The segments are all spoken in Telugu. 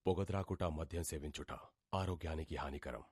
పొగత్రాకుట మద్యం సేవించుట ఆరోగ్యానికి హానికరం.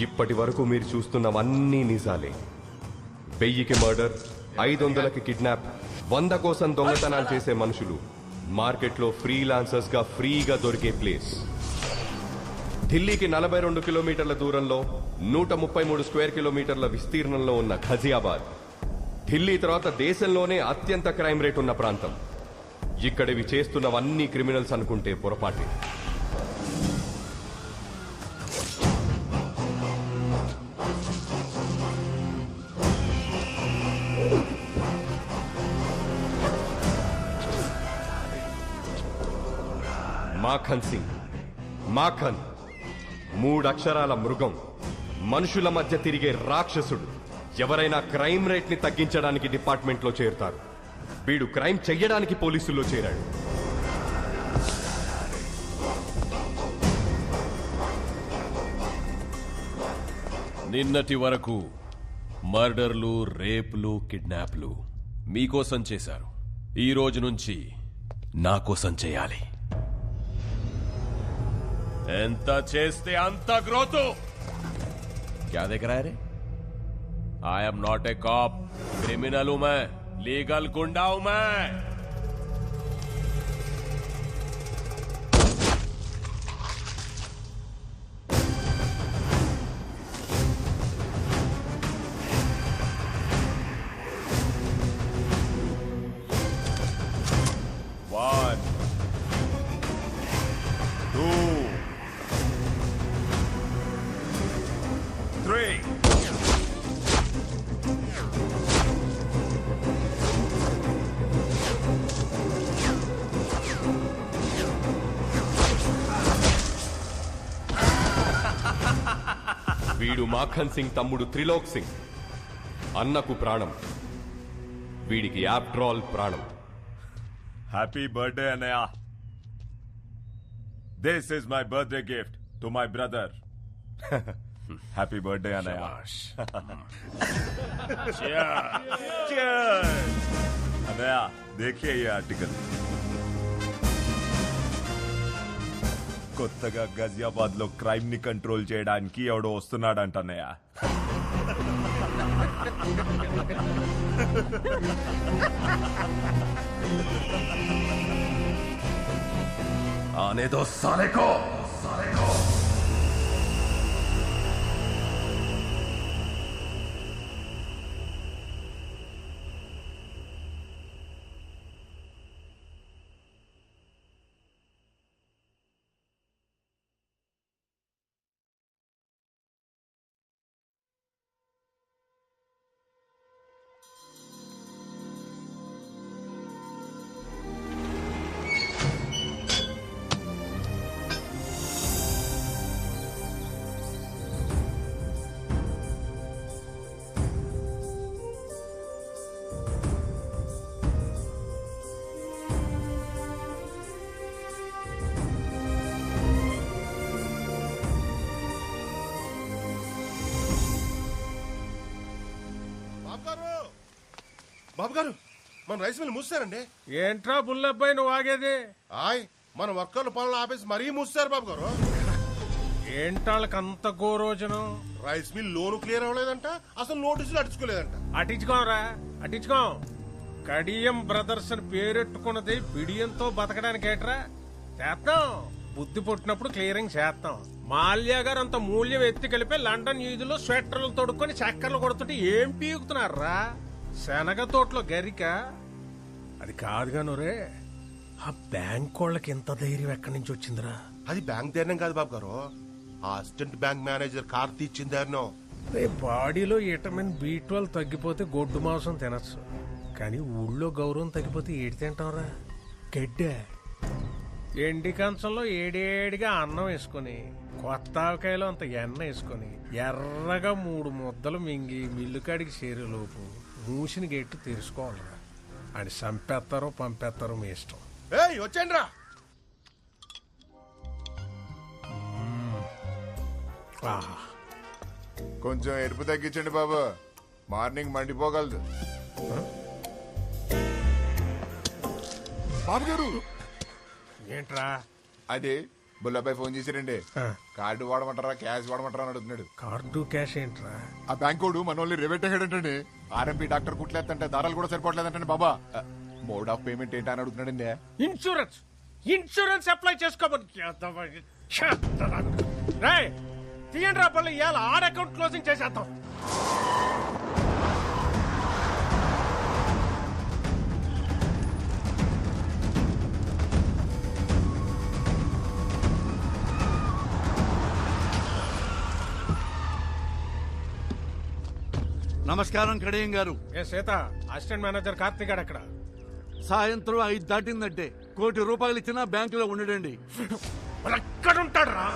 ఇప్పటి వరకు మీరు చూస్తున్నవన్నీ నిజాలే. 1000కి మర్డర్, 500కి కిడ్నాప్, 100 కోసం దొంగతనాలు చేసే మనుషులు మార్కెట్లో ఫ్రీలాన్సర్స్ గా ఫ్రీగా దొరికే ప్లేస్. ఢిల్లీకి 42 కిలోమీటర్ల దూరంలో 133 స్క్వేర్ కిలోమీటర్ల విస్తీర్ణంలో ఉన్న ఘజియాబాద్ ఢిల్లీ తర్వాత దేశంలోనే అత్యంత క్రైమ్ రేట్ ఉన్న ప్రాంతం. ఇక్కడివి చేస్తున్నవన్నీ క్రిమినల్స్ అనుకుంటే పొరపాటే. మాఖన్ సింగ్, మాఖన్ 3 అక్షరాల మృగం, మనుషుల మధ్య తిరిగే రాక్షసుడు. ఎవరైనా క్రైమ్ రేట్ ని తగ్గించడానికి డిపార్ట్మెంట్లో చేరుతారు. వీడు క్రైమ్ చెయ్యడానికి పోలీసుల్లో చేరాడు. నిన్నటి వరకు మర్డర్లు, రేపులు, కిడ్నాప్లు మీకోసం చేశారు. ఈ రోజు నుంచి నా కోసం చేయాలి. ఎంత చేస్తే అంత గ్రోత్. क्या देख रहा है रे? I am not a cop. Criminal हूं मैं, लीगल गुंडा हूं मैं. One, two, 3. వీడు మాఖన్ సింగ్ తమ్ముడు త్రిలోక్ సింగ్. అన్నకు ప్రాణం, వీడికి ఆఫ్టర్ ఆల్ ప్రాణం. హ్యాపీ బర్త్డే అన్నయ్య. This is my birthday gift to my brother. Happy birthday అన్నయ్య. అన్నయ్య देखिए ये आर्टिकल. కొత్తగా గజియాబాద్ లో క్రైమ్ ని కంట్రోల్ చేయడానికి ఎవడో వస్తున్నాడంట అన్నయ్య. आने दो साले को। బాబు గారు మన రైస్ మిల్ మూసారండి. ఏంట్రా బుల్లబ్బాయి నువ్వు ఆగేది? ఆయ్ మన వర్కర్ల పనులు ఆపేసి మరీ మూసారు బాబు గారు. ఏంటాళ్ళకి అంత గోరోజనం? రైస్ మిల్ లోను క్లియర్ అవ్వలేదంట, అసలు నోటీసులు అడుచుకోలేదంట. అటించుకోరా అటించుకో. కడియం బ్రదర్స్ అని పేరెట్టుకున్నది బిడియంతో బతకడానికి ఏట్రా చేస్తాం. బుద్ధి పుట్టినప్పుడు క్లియరింగ్ చేస్తాం. మాల్యా గారు అంత మూల్యం ఎత్తి కలిపి లండన్ ఈదులో స్వెటర్లు తొడుక్కొని చక్కర్లు కొడుతుంటే ఏం పీకుతున్నారా? శనగ తోటలో గరిక అది కాదుగాను రే. ఆ బ్యాంక్ వాళ్ళకి ఎంత ధైర్యం ఎక్కడి నుంచి వచ్చిందిరా? అది బ్యాంక్ ధైర్యం కాదు బాబు గారు, ఆ అసిస్టెంట్ బ్యాంక్ మేనేజర్ కార్తీ ఇచ్చిన ధైర్యం. రే బాడీలో విటమిన్ B12 తగ్గిపోతే గొడ్డు మాంసం తినచ్చు, కానీ ఊళ్ళో గౌరవం తగ్గిపోతే ఏడి తింటాంరా? గడ్డే. ఎండి కంచంలో ఏడేడిగా అన్నం వేసుకుని కొత్త ఆవకాయలో అంత ఎన్న వేసుకుని ఎర్రగా 3 ముద్దలు మింగి మిల్లుకాడికి చేరేలోపు మూసిన గెట్టు తెరుచుకోవాలరా. అని చంపేస్తారో పంపేస్తారో మీ ఇష్టం. ఏయ్ వచ్చేయండి రా. కొంచెం ఎరుపు తగ్గించండి బాబు, మార్నింగ్ మండిపోగలదు. బాబు గారు ఏంట్రా? అదే బుల్లబ్బాయి ఫోన్ చేశారండి. ఆ. కార్డు వాడమంటారా క్యాష్ వాడమంటారా అని అడుగుతున్నాడు. కార్డు క్యాష్ ఏంట్రా? ఆ బ్యాంకోడు మనోళ్ళని రివెట్టేటండి. ఆర్ఎంపీ డాక్టర్ కుట్లేదంటే దారాలు కూడా సరిపోవట్లేదంటే బాబా. మోడ్ ఆఫ్ పేమెంట్ ఏంటా అని అడుగుతున్నాడండి. ఇన్సూరెన్స్ ఇన్సూరెన్స్ అప్లై చేసుకోమని తీయండి రా పళ్ళు. ఇవాళ 6 అకౌంట్ క్లోజింగ్ చేసేద్దాం. నమస్కారం కడియం గారు. ఏ సీత, అసిస్టెంట్ మేనేజర్ కార్తీక్ గారు అక్కడ. సాయంత్రం 5 దాటిందంటే ₹1 కోటి ఇచ్చినా బ్యాంకులో ఉండడండి. ఎక్కడుంటాడు రా?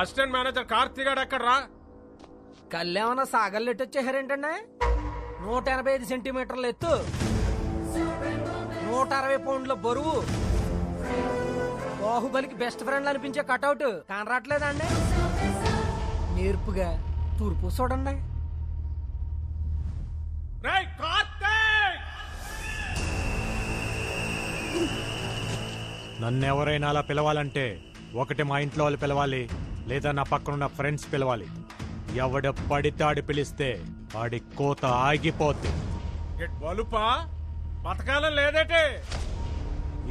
అసిస్టెంట్ మేనేజర్ కార్తీక్ గారు ఎక్కడ రా? కళ్ళేమన్నా సాగల్లెట్టు వచ్చేసారేంటండి? 185 సెంటీమీటర్ల ఎత్తు, 160 పౌండ్ల బరువు, బాహుబలికి బెస్ట్ ఫ్రెండ్ అనిపించే కటౌట్ కనరాట్లేదండి? నేర్పుగా తూర్పు చూడండి. రేయ్ కార్తీక్! నన్నెవరైనా అలా పిలవాలంటే ఒకటి మా ఇంట్లో వాళ్ళు పిలవాలి, లేదా నా పక్కనున్న ఫ్రెండ్స్ పిలవాలి. ఎవడ పడితే ఆడి పిలిస్తే ఆడి కోత ఆగిపోద్ది. బలుపా బతకాలం లేదేటే?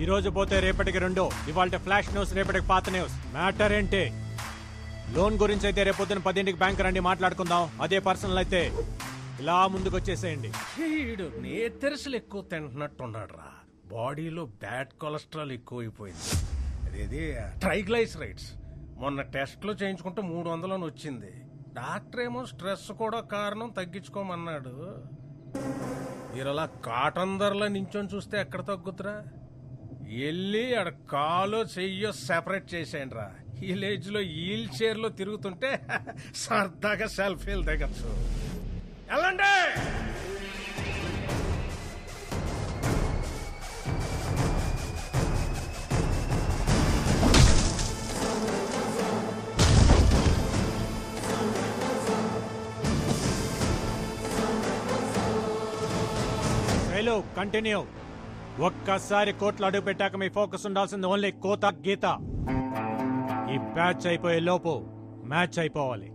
ఈ రోజు పోతే రేపటికి 2, ఇవాళ ఫ్లాష్ న్యూస్, రేపటికి పాత న్యూస్. మ్యాటర్ ఏంటి? లోన్ గురించి అయితే రేపొద్దున 10ంటికి బ్యాంక్ రండి, మాట్లాడుకుందాం. అదే పర్సనల్ అయితే ఇలా ముందుకు వచ్చేసేయండి. వీడు నేతెరసలు ఎక్కువ తింటున్నట్టున్నాడు రా. బాడీలో బ్యాడ్ కొలెస్ట్రాల్ ఎక్కువైపోయింది. అదేది ట్రైగ్లైసరైడ్స్. మొన్న టెస్ట్ లో చేయించుకుంటే 300 అని వచ్చింది. డాక్టర్ ఏమో స్ట్రెస్ కూడా కారణం, తగ్గించుకోమన్నాడు. మీరు అలా కాటన్ ధరలో నించొని చూస్తే ఎక్కడ తగ్గుతురా? వెళ్ళి ఆడ కాలో చెయ్యో సెపరేట్ చేసేయండి రా. విలేజ్ లో వీల్ చైర్ లో తిరుగుతుంటే సరదాగా సెల్ఫీలు దిగచ్చు. వెళ్ళండి. Hello, continue. ఒక్కసారి కోట్లు అడుగు పెట్టాక మీ ఫోకస్ ఉండాల్సింది ఓన్లీ కోత గీత. ఈ బ్యాచ్ అయిపోయే లోపు మ్యాచ్ అయిపోవాలి.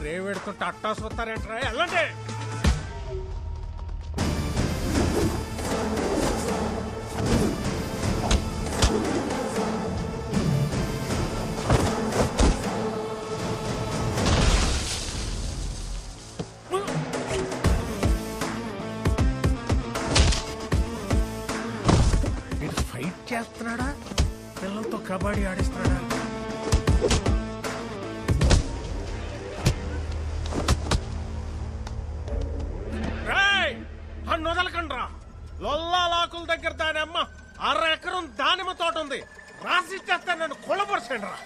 రేవెడుతుంటే అట్టాసు వస్తారేంట్రా, వెళ్ళండి. ఫైట్ చేస్తున్నాడా, పిల్లలతో కబడ్డీ ఆడిస్తున్నాడా? వదలకండ్రా, లొల్లాలాకుల దగ్గర దాని అమ్మ 6 ఎకరం దానిమ్మ తోట ఉంది, రాసిచ్చేస్తా, నన్ను కొలపరచండి రా.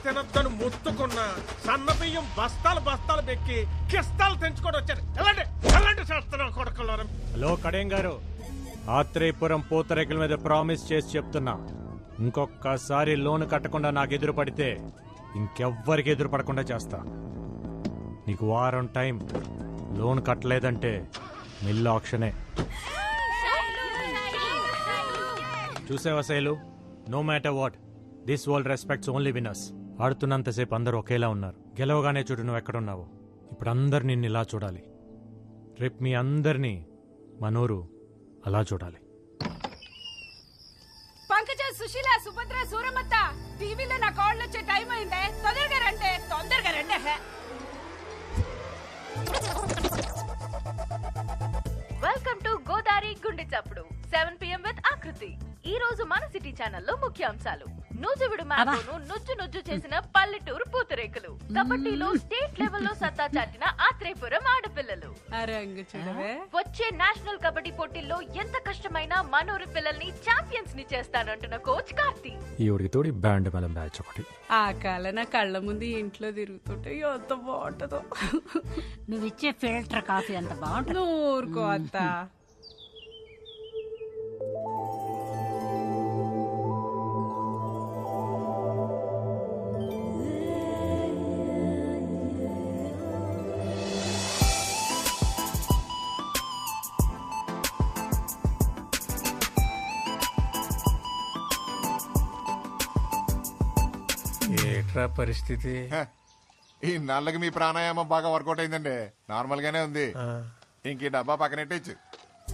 తినద్దని ముత్తుకున్న సన్న బియ్యం బస్తాలు పెక్కి కిస్తాలు తెంచుకొని వచ్చారు. ఎలాంటి చేస్తున్నా కొడుకుల్లో. హలో కడేం గారు, ఆత్రేయపురం పూతరేకుల మీద ప్రామిస్ చేసి చెప్తున్నా, ఇంకొకసారి లోన్ కట్టకుండా నాకు ఎదురు పడితే ఇంకెవ్వరికి ఎదురు పడకుండా చేస్తా. నీకు వారం టైం, లోన్ కట్టలేదంటే మిల్ ఆక్షనే. చూసావా Shailu, no matter what, this world respects only winners. ఆడుతున్నంతసేపు అందరూ ఒకేలా ఉన్నారు, గెలవగానే చూడు నువ్వు ఎక్కడున్నావు. ఇప్పుడు అందరు నిన్ను ఇలా చూడాలి, రేపు మీ అందరినీ మనోరు అలా చూడాలి. పంకజ, సుశీల, సుభద్ర, సూరమత్త, టీవీలో నా కాళ్ళు వచ్చే టైం అయిందే, తొందరగా రండి. వెల్కమ్ టు గోదావరి గుండె చప్పుడు 7 PM విత్ ఆకృతి. ఈ రోజు మన సిటీ ఛానల్లో ముఖ్యాంశాలు: నూజువిడు మ్యాంగోను నుజ్జు చేసిన పల్లెటూరు పూతరేకులు, కబడ్డీలో స్టేట్ లెవెల్లో సత్తా చాటిన ఆత్రేయపురం ఆడపిల్లలు, వచ్చే నేషనల్ కబడ్డీ పోటీల్లో ఎంత కష్టమైనా మనూరి పిల్లల్ని ఛాంపియన్స్ ని చేస్తానంటున్న కోచ్ కార్తీ. తోడి బ్యాండ్ మేళం బ్యాచ్ ఒకటి. ఆ కాల నా కళ్ళ ముందు ఇంట్లో తిరుగుతుంటే ఎంత బాగుంటుందో. నువ్విచ్చే ఫిల్టర్ కాఫీ అంత బాగుంటుంది. ఊరుకో అత్త. ఏట్రా పరిస్థితి? ఈ నాళ్ళకి మీ ప్రాణాయామం బాగా వర్కౌట్ అయిందండి. నార్మల్ గానే ఉంది. ఇంక డబ్బా పక్కనెట్టచ్చు.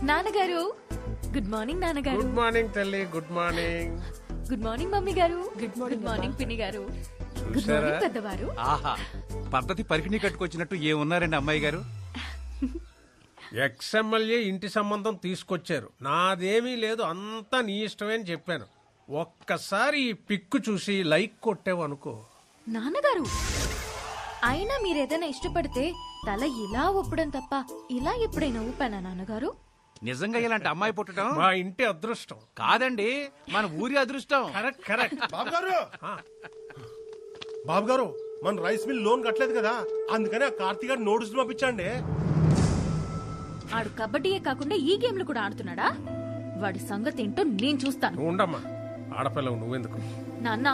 నాన్నగారు గుడ్ మార్నింగ్. నాన్నగారు గుడ్ మార్నింగ్ తల్లి. Good morning. Good morning mummy గారు. గుడ్ మార్నింగ్ పిన్ని గారు. గుడ్ మార్నింగ్ పెద్దవారు. ఆహా, పద్ధతి పరికిణి కట్టుకొచ్చినట్టు ఏమున్నారండి అమ్మాయి గారు? ఎక్స్ఎమ్మెల్యే ఇంటి సంబంధం తీసుకొచ్చారు, నాదేమీ లేదు, అంతా నీ ఇష్టమే అని చెప్పాను. ఒక్కసారి ఈ పిక్కు చూసి లైక్ కొట్టావు అనుకో. నాన్నగారు, అయినా మీరేదైనా ఇష్టపడితే తల ఇలా ఊపడం తప్ప ఇలా ఎప్పుడైనా ఊపానా నాన్నగారు? నిజంగా ఇలాంటి అమ్మాయి పుట్టడం మా ఇంటి అదృష్టం కాదండి, మన ఊరి అదృష్టం. కరెక్ట్. బాబు గారు, మన రైస్ మిల్ లోన్ కట్టలేదు కదా, అందుకని ఆ కార్తీక్ గారు నోటీసులు పంపించండి. ఆడు కబడ్డీయే కాకుండా ఈ గేమ్లు కూడా ఆడుతున్నాడా? వాడి సంగతి ఏంటో నేను చూస్తాను. ఉండమ్మా, ఆడపిల్లవు నువ్వెందుకు? నాన్న,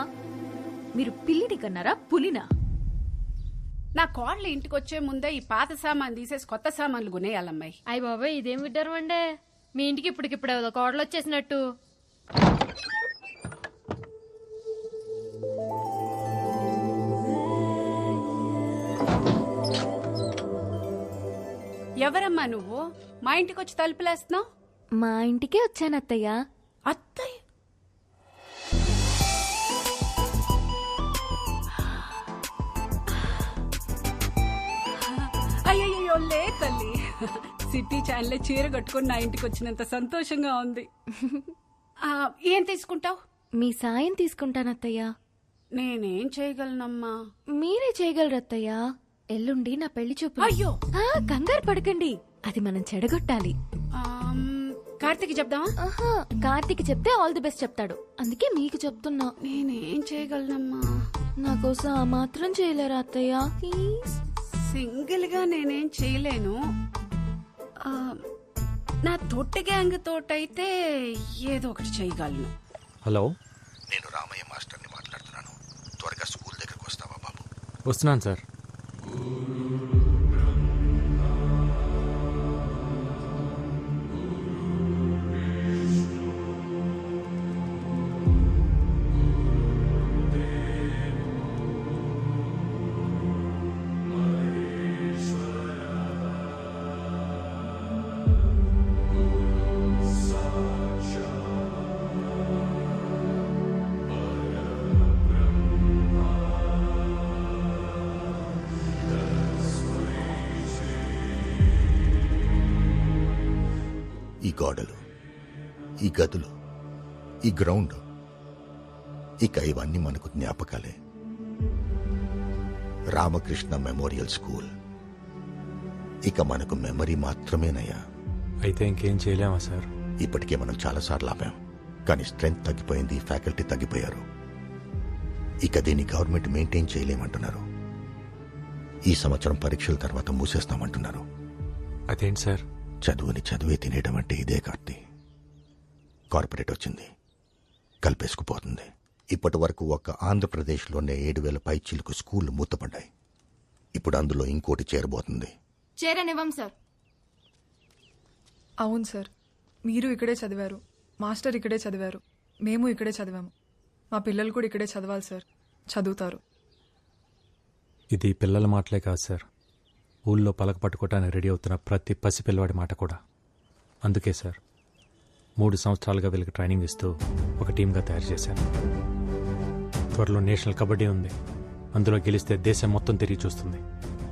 మీరు పిల్లిని కన్నారా పులినా? నా కోడలు ఇంటికి వచ్చే ముందే ఈ పాత సామాన్ తీసేసి కొత్త సామాన్లు కొనేయాలమ్మాయి. అయ్య బాబాయ్, ఇదేం విడ్డారు అండే, మీ ఇంటికి ఇప్పటికిప్పుడు కోడలు వచ్చేసినట్టు. ఎవరమ్మా నువ్వు? మా ఇంటికి వచ్చి తలుపులేస్తున్నావు? మా ఇంటికే వచ్చాను అత్తయ్య. అత్తయ్య? లే తల్లి. సిటీ ఛానల్ చీర కట్టుకుని నా ఇంటికి వచ్చినంత సంతోషంగా ఉంది. ఏం తీసుకుంటావు? మీ సాయం తీసుకుంటానత్తయ్యా. నేనేం చేయగలనమ్మా? మీరే చేయగలరు అత్తయ్యా. ఎల్లుండి నా పెళ్లి చూపు. అయ్యో కంగారు పడకండి, అది మనం చెడగొట్టాలి. కార్తీక్ చెప్దామా? కార్తీక్ చెప్తే ఆల్ ది బెస్ట్ చెప్తాడు, అందుకే మీకు చెప్తున్నా. నేనేం చేయగలనమ్మా? నా కోసం ఆ మాత్రం చేయలేరా అత్తయ్య? సింగిల్ గా నేనేం చేయలేను. నా తొట్టి గ్యాంగ్ తోటైతే ఏదో ఒకటి చేయగలను. హలో, నేను రామయ్య మాస్టర్ని మాట్లాడుతున్నాను. త్వరగా స్కూల్ దగ్గరకు వస్తావా బాబు? వస్తున్నాను సార్. ఈ గోడలు, ఈ గదులు, ఈ గ్రౌండ్, ఇక ఇవన్నీ మనకు జ్ఞాపకాలే. రామకృష్ణ మెమోరియల్ స్కూల్ ఇక మనకు మెమరీ మాత్రమేనయ్యా. అయితే ఇంకేం చేయలేమా సార్? ఇప్పటికే మనం చాలాసార్లు ఆపాం, కానీ స్ట్రెంగ్త్ తగ్గిపోయింది, ఫ్యాకల్టీ తగ్గిపోయారు. ఇక దీన్ని గవర్నమెంట్ మెయింటైన్ చేయలేమంటున్నారు. ఈ సంవత్సరం పరీక్షల తర్వాత మూసేస్తామంటున్నారు. అదేంటి సార్? చదువుని చదివే తినేయడం అంటే ఇదే కార్తీ. కార్పొరేట్ వచ్చింది, కలిపేసుకుపోతుంది. ఇప్పటి వరకు ఒక్క ఆంధ్రప్రదేశ్లోనే 7,000 పైచీలకు స్కూళ్లు మూతపడ్డాయి. ఇప్పుడు అందులో ఇంకోటి చేరబోతుంది. చేరనివ్వం సార్. అవును సార్, మీరు ఇక్కడే చదివారు, మాస్టర్ ఇక్కడే చదివారు, మేము ఇక్కడే చదివాము. మా పిల్లలు కూడా ఇక్కడే చదవాలి సార్, చదువుతారు. ఇది పిల్లల మాటలే కాదు సార్, ఊళ్ళో పలక పట్టుకోవటానికి రెడీ అవుతున్న ప్రతి పసిపిల్లవాడి మాట కూడా. అందుకే సార్ 3 సంవత్సరాలుగా వీళ్ళకి ట్రైనింగ్ ఇస్తూ ఒక టీమ్గా తయారు చేశాను. త్వరలో నేషనల్ కబడ్డీ ఉంది, అందులో గెలిస్తే దేశం మొత్తం తిరిగి చూస్తుంది.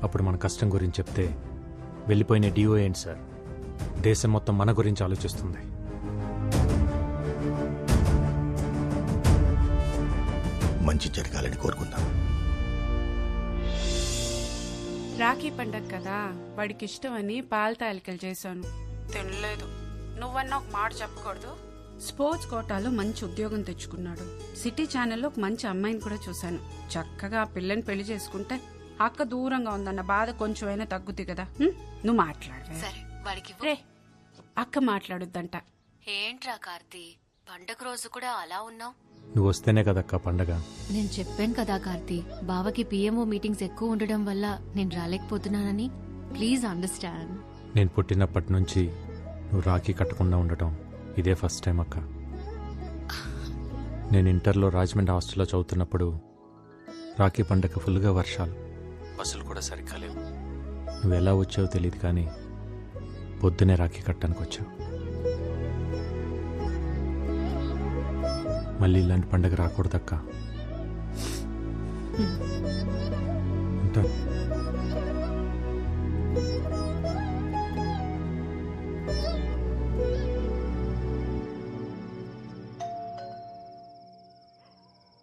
అప్పుడు మన కష్టం గురించి చెప్తే వెళ్ళిపోయిన డిఓ ఏంటి సార్, దేశం మొత్తం మన గురించి ఆలోచిస్తుంది. మంచి జరగాలని కోరుకుందాం. రాఖీ పండగ కదా, వాడికి ఇష్టమని పాల తాలికలు చేశాను, తినలేదు. నువ్వన్నా ఒక మాట చెప్పకూడదు. స్పోర్ట్స్ కోటాలో మంచి ఉద్యోగం తెచ్చుకున్నాడు. సిటీ ఛానల్లో ఒక మంచి అమ్మాయిని కూడా చూశాను. చక్కగా ఆ పిల్లని పెళ్లి చేసుకుంటే అక్క దూరంగా ఉందన్న బాధ కొంచెమైనా తగ్గుద్ది కదా. నువ్వు మాట్లాడు. సరే, వాడికి రే, అక్క మాట్లాడుద్దంట. ఏంట్రా కార్తీ, పండగ రోజు కూడా అలా ఉన్నావు? నువ్వు వస్తేనే కదక్క పండగ. నేను చెప్పాను కదా కార్తీ, బావకి పిఎంఓ మీటింగ్స్ ఎక్కువ ఉండడం వల్ల నేను రాలేకపోతున్నానని. Please understand. నేను పుట్టినప్పటి నుంచి నువ్వు రాఖీ కట్టకుండా ఉండటం ఇదే ఫస్ట్ టైం అక్క. నేను ఇంటర్లో రాజమండ్రి హాస్టల్లో చదువుతున్నప్పుడు రాఖీ పండగ ఫుల్గా వర్షాలు, బస్సులు కూడా సరిగ్గా లేవు. నువ్వు ఎలా వచ్చావో తెలియదు, కానీ పొద్దునే రాఖీ కట్టడానికి వచ్చావు. మళ్ళీ ఇలాంటి పండగ రాకూడదక్క. ఉంటాను.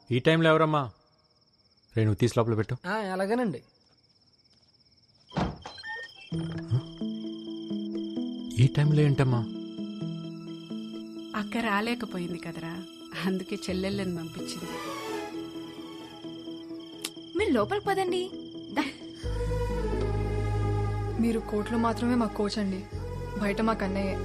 ఈ టైంలో ఎవరమ్మా? నువ్వు తీసి లోపల పెట్టు. అలాగేనండి. ఈ టైంలో ఏంటమ్మా? అక్క రాలేకపోయింది కదరా, అందుకే చెల్లెళ్ళని పంపించింది. మీరు లోపలికి పదండి. మీరు కోర్టులో మాత్రమే మాకు కోచ్ అండి, బయట మాకు అన్నయ్యే.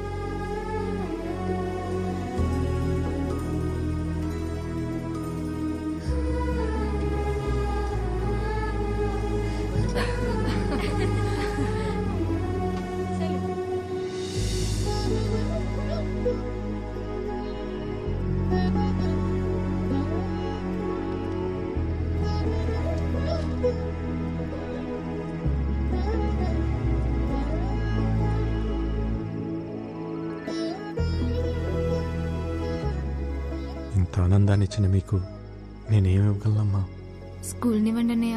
ఇంత ఆనందాన్ని ఇచ్చిన మీకు నేనేమి ఇవ్వగలనమ్మా? స్కూల్ నివ్వండి అన్నయ్య.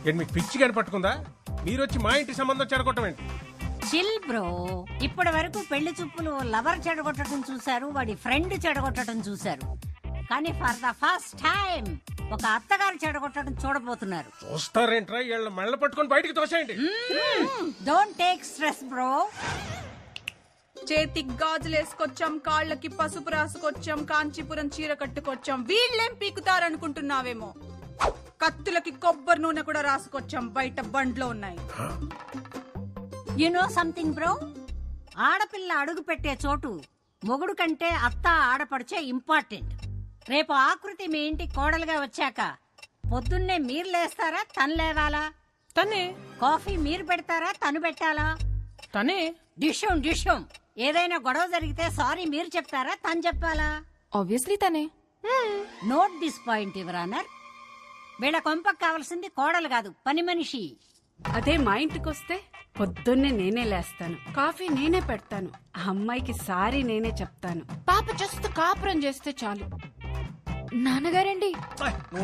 ఏంటి మీకు పిచ్చి కానీ పట్టుకుందా? మీరు వచ్చి మా ఇంటి సంబంధం చెడగొట్టం ఏంటి? Chill bro. ఇప్పటి వరకు పెళ్లి చూపులు లవర్ చెడగొట్టడం చూశారు, వాడి ఫ్రెండ్ చెడగొట్టడం చూశారు. కానీ ఫర్ ద ఫస్ట్ టైం ఒక అత్తగారు చెడగొట్టడం చూడబోతున్నారు. చూస్తారేంట్రా? వీళ్ళ మెళ్ళ పట్టుకొని బయటికి తోసేయండి. Don't take stress bro. చేతికి గాజులు వేసుకొచ్చాం, కాళ్ళకి పసుపు రాసుకొచ్చాం, కాంచీపురం చీర కట్టుకొచ్చాం. వీళ్ళేం పీకుతారనుకుంటున్నావేమో. కత్తులకి కొబ్బరి నూనె కూడా రాసుకొచ్చాం, బయట బండ్లో ఉన్నాయి. యు నో సంథింగ్ బ్రో, ఆడపిల్ల అడుగు పెట్టే చోటు మొగుడు కంటే అత్త ఆడపడిచే ఇంపార్టెంట్. రేపు ఆకృతి మీ ఇంటి కోడలుగా వచ్చాక పొద్దున్నే మీరు లేస్తారా, తను లేవాలా? తనే. కాఫీ మీరు పెడతారా, తను పెట్టాలా? తనే. డిషం ఏదైనా గొడవ జరిగితే సారీ మీరు చెప్తారా, తను చెప్పాలా? ఆబ్వియస్లీ తనే. Note this point your honour. వీళ్ళ కొంపకు కావాల్సింది కోడలు కాదు, పని మనిషి. అదే మా ఇంటికి వస్తే పొద్దున్నే నేనే లేస్తాను, కాఫీ నేనే పెడతాను, అమ్మాయికి సారీ నేనే చెప్తాను. పాప జస్ట్ కాపురం చేస్తే చాలు. నాన్నగారండి